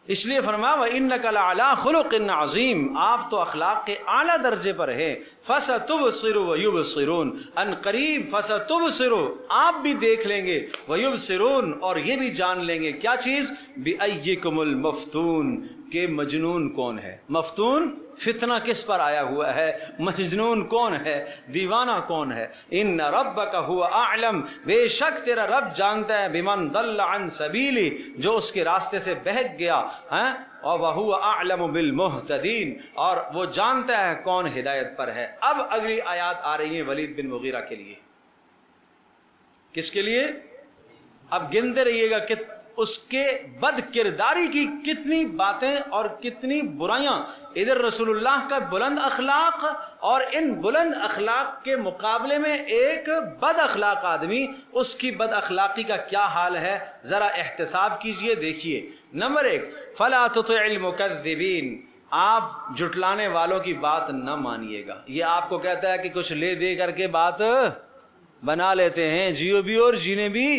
Speaker 1: اس لیے فرمایا وَإِنَّكَ لَعَلَىٰ خُلُقٍ عَظِيمٍ، آپ تو اخلاق کے اعلیٰ درجے پر ہیں۔ فَسَتُبْصِرُ وَيُبْصِرُونَ، ان قریب فَسَتُبْصِرُ، آپ بھی دیکھ لیں گے، وَيُبْصِرُونَ، اور یہ بھی جان لیں گے کیا چیز؟ بِأَيِّكُمُ الْمَفْتُونَ، کہ مجنون کون ہے۔ مفتون، فتنہ کس پر آیا ہوا ہے، مجنون کون ہے، دیوانہ کون ہے۔ ان ربک هو اعلم، بے شک تیرا رب جانتا ہے، بمن ضل عن سبیلی، جو اس کے راستے سے بہک گیا، اور وهو اعلم بالمہتدین، اور وہ جانتا ہے کون ہدایت پر ہے۔ اب اگلی آیات آ رہی ہیں ولید بن مغیرہ کے لیے۔ کس کے لیے؟ اب گنتے رہیے گا کہ اس کے بد کرداری کی کتنی باتیں اور کتنی برائیاں۔ ادھر رسول اللہ کا بلند اخلاق، اور ان بلند اخلاق کے مقابلے میں ایک بد اخلاق آدمی، اس کی بد اخلاقی کا کیا حال ہے، ذرا احتساب کیجئے، دیکھیے۔ نمبر 1، فَلَا تُطِعِ الْمُكَذِّبِينَ، آپ جھٹلانے والوں کی بات نہ مانیے گا۔ یہ آپ کو کہتا ہے کہ کچھ لے دے کر کے بات بنا لیتے ہیں، جیو بھی اور جینے بھی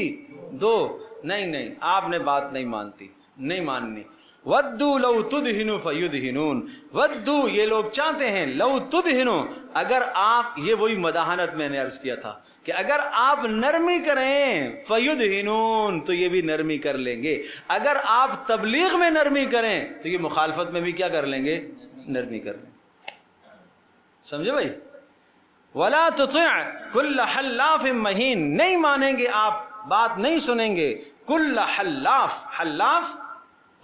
Speaker 1: دو۔ نہیں، آپ نے بات نہیں ماننی۔ وَدُّوا لَوْ تُدْهِنُوا فَيُدْهِنُونَ، وَدُّوا، یہ لوگ چاہتے ہیں، لَوْ تُدْهِنُوا، اگر آپ، یہ وہی مداحنت میں نے عرض کیا تھا کہ اگر آپ نرمی کریں فَيُدْهِنُونَ، تو یہ بھی نرمی کر لیں گے۔ اگر آپ تبلیغ میں نرمی کریں تو یہ مخالفت میں بھی کیا کر لیں گے؟ نرمی کر لیں گے۔ سمجھے بھائی؟ وَلَا تُطِعْ كُلَّ حَلَّافٍ مَّهِينٍ، نہیں مانیں گے آپ، بات نہیں سنیں گے۔ کل حلاف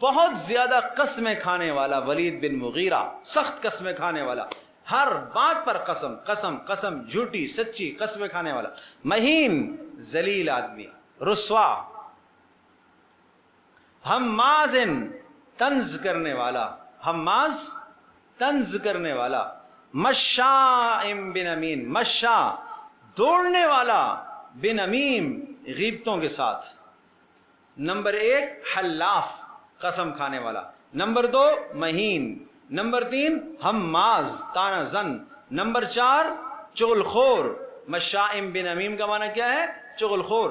Speaker 1: بہت زیادہ قسمیں کھانے والا، ولید بن مغیرہ سخت قسمیں کھانے والا، ہر بات پر قسم، جھوٹی سچی قسمیں کھانے والا۔ مہین، ذلیل آدمی، رسوا۔ حماز، طنز کرنے والا، حماز طنز کرنے والا، مشاء بنمیم، مشاء دوڑنے والا، بنمیم غیبتوں کے ساتھ۔ نمبر 1 حلاف قسم کھانے والا، نمبر 2 مہین، نمبر 3 ہماز تانا زن، نمبر 4 چغل خور۔ مشاء بنمیم کا معنی کیا ہے؟ چغل خور۔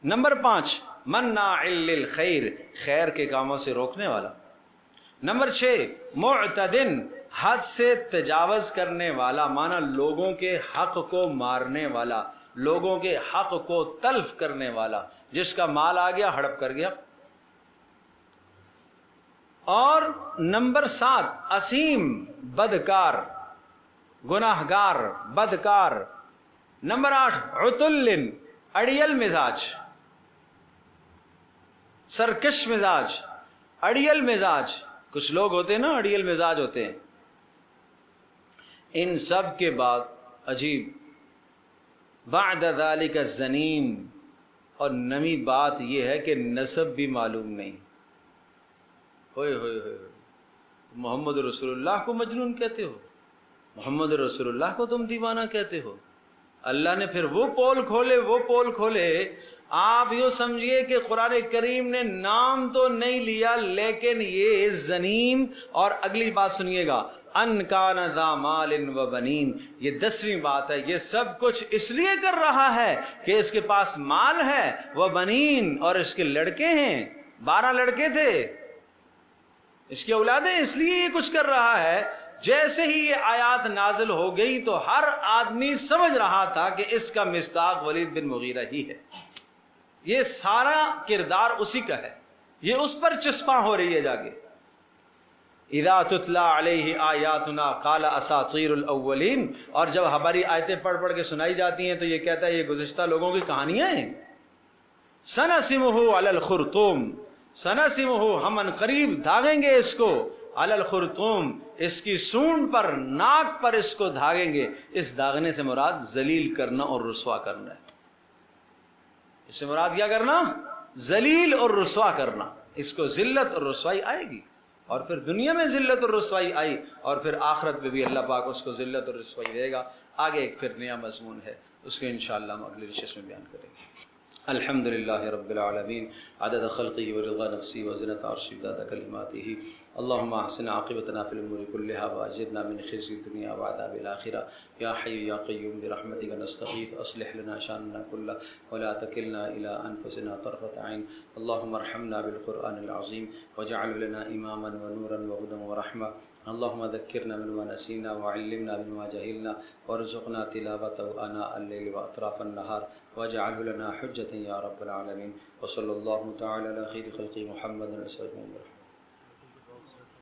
Speaker 1: نمبر 5 مناع للخیر، خیر کے کاموں سے روکنے والا۔ نمبر 6 معتدن، حد سے تجاوز کرنے والا، معنی لوگوں کے حق کو مارنے والا، لوگوں کے حق کو تلف کرنے والا، جس کا مال آ گیا ہڑپ کر گیا۔ اور نمبر 7 اسیم، بدکار، گناہگار، بدکار۔ نمبر 8 عتل، اڑیل مزاج، سرکش مزاج، اڑیل مزاج۔ کچھ لوگ ہوتے ہیں نا اڑیل مزاج ہوتے ہیں۔ ان سب کے بعد عجیب بعد ذالک الزنیم، اور نمی بات یہ ہے کہ نسب بھی معلوم نہیں۔ ہوئے ہوئے ہوئے، محمد رسول اللہ کو مجنون کہتے ہو، محمد رسول اللہ کو تم دیوانہ کہتے ہو۔ اللہ نے پھر وہ پول کھولے، آپ یوں سمجھیے کہ قرآن کریم نے نام تو نہیں لیا، لیکن یہ زنیم، اور اگلی بات سنیے گا، ان کان ذا مال و بنین، یہ 10ویں بات ہے۔ یہ سب کچھ اس لیے کر رہا ہے کہ اس کے پاس مال ہے، وہ بنین، اور اس کے لڑکے ہیں، 12 لڑکے تھے اس کی اولادیں، اس لیے یہ کچھ کر رہا ہے۔ جیسے ہی یہ آیات نازل ہو گئی تو ہر آدمی سمجھ رہا تھا کہ اس کا مصداق ولید بن مغیرہ ہی ہے، یہ سارا کردار اسی کا ہے، یہ اس پر چسپاں ہو رہی ہے جا کے۔ اذا تتلا علیہ آیاتنا قال اساطیر الاولین، اور جب ہماری آیتیں پڑھ کے سنائی جاتی ہیں تو یہ کہتا ہے یہ گزشتہ لوگوں کی کہانیاں ہیں۔ سنسمہ علی الخرطوم، سنسمہ، ہم ان قریب دھاگیں گے اس کو، علی الخرطوم، اس کی سونڈ پر، ناک پر اس کو دھاگیں گے۔ اس داغنے سے مراد ذلیل کرنا اور رسوا کرنا ہے۔ اس سے مراد کیا کرنا؟ ذلیل اور رسوا کرنا۔ اس کو ذلت اور رسوائی آئے گی، اور پھر دنیا میں ذلت اور رسوائی آئی، اور پھر آخرت میں بھی اللہ پاک اس کو ذلت اور رسوائی دے گا۔ آگے ایک پھر نیا مضمون ہے، اس کو انشاءاللہ ہم اگلی نشست میں بیان کریں گے۔ الحمد للہ رب العالمین، عدد خلقہ ورضا نفسی وزنة عرشہ ومداد کلماتہ۔ اللہم احسن عاقبتنا فی الامور کلہا واجرنا من خزی الدنیا وعذاب الآخرہ۔ یا حی یا قیوم برحمتک نستغیث، اصلح لنا شاننا کلہ ولا تکلنا الی انفسنا طرفۃ عین۔ اللہم ارحمنا بالقرآن العظیم واجعلہ لنا اماما ونورا وہدی ورحمہ۔ اللہم ذکرنا مما نسینا وعلمنا مما جہلنا وارزقنا تلاوته آناء اللیل واطراف النہار واجعلہ لنا حجة یا رب العالمین۔ وصلی اللہ تعالی علی خیر خلق محمد صلی اللہ علیہ وسلم۔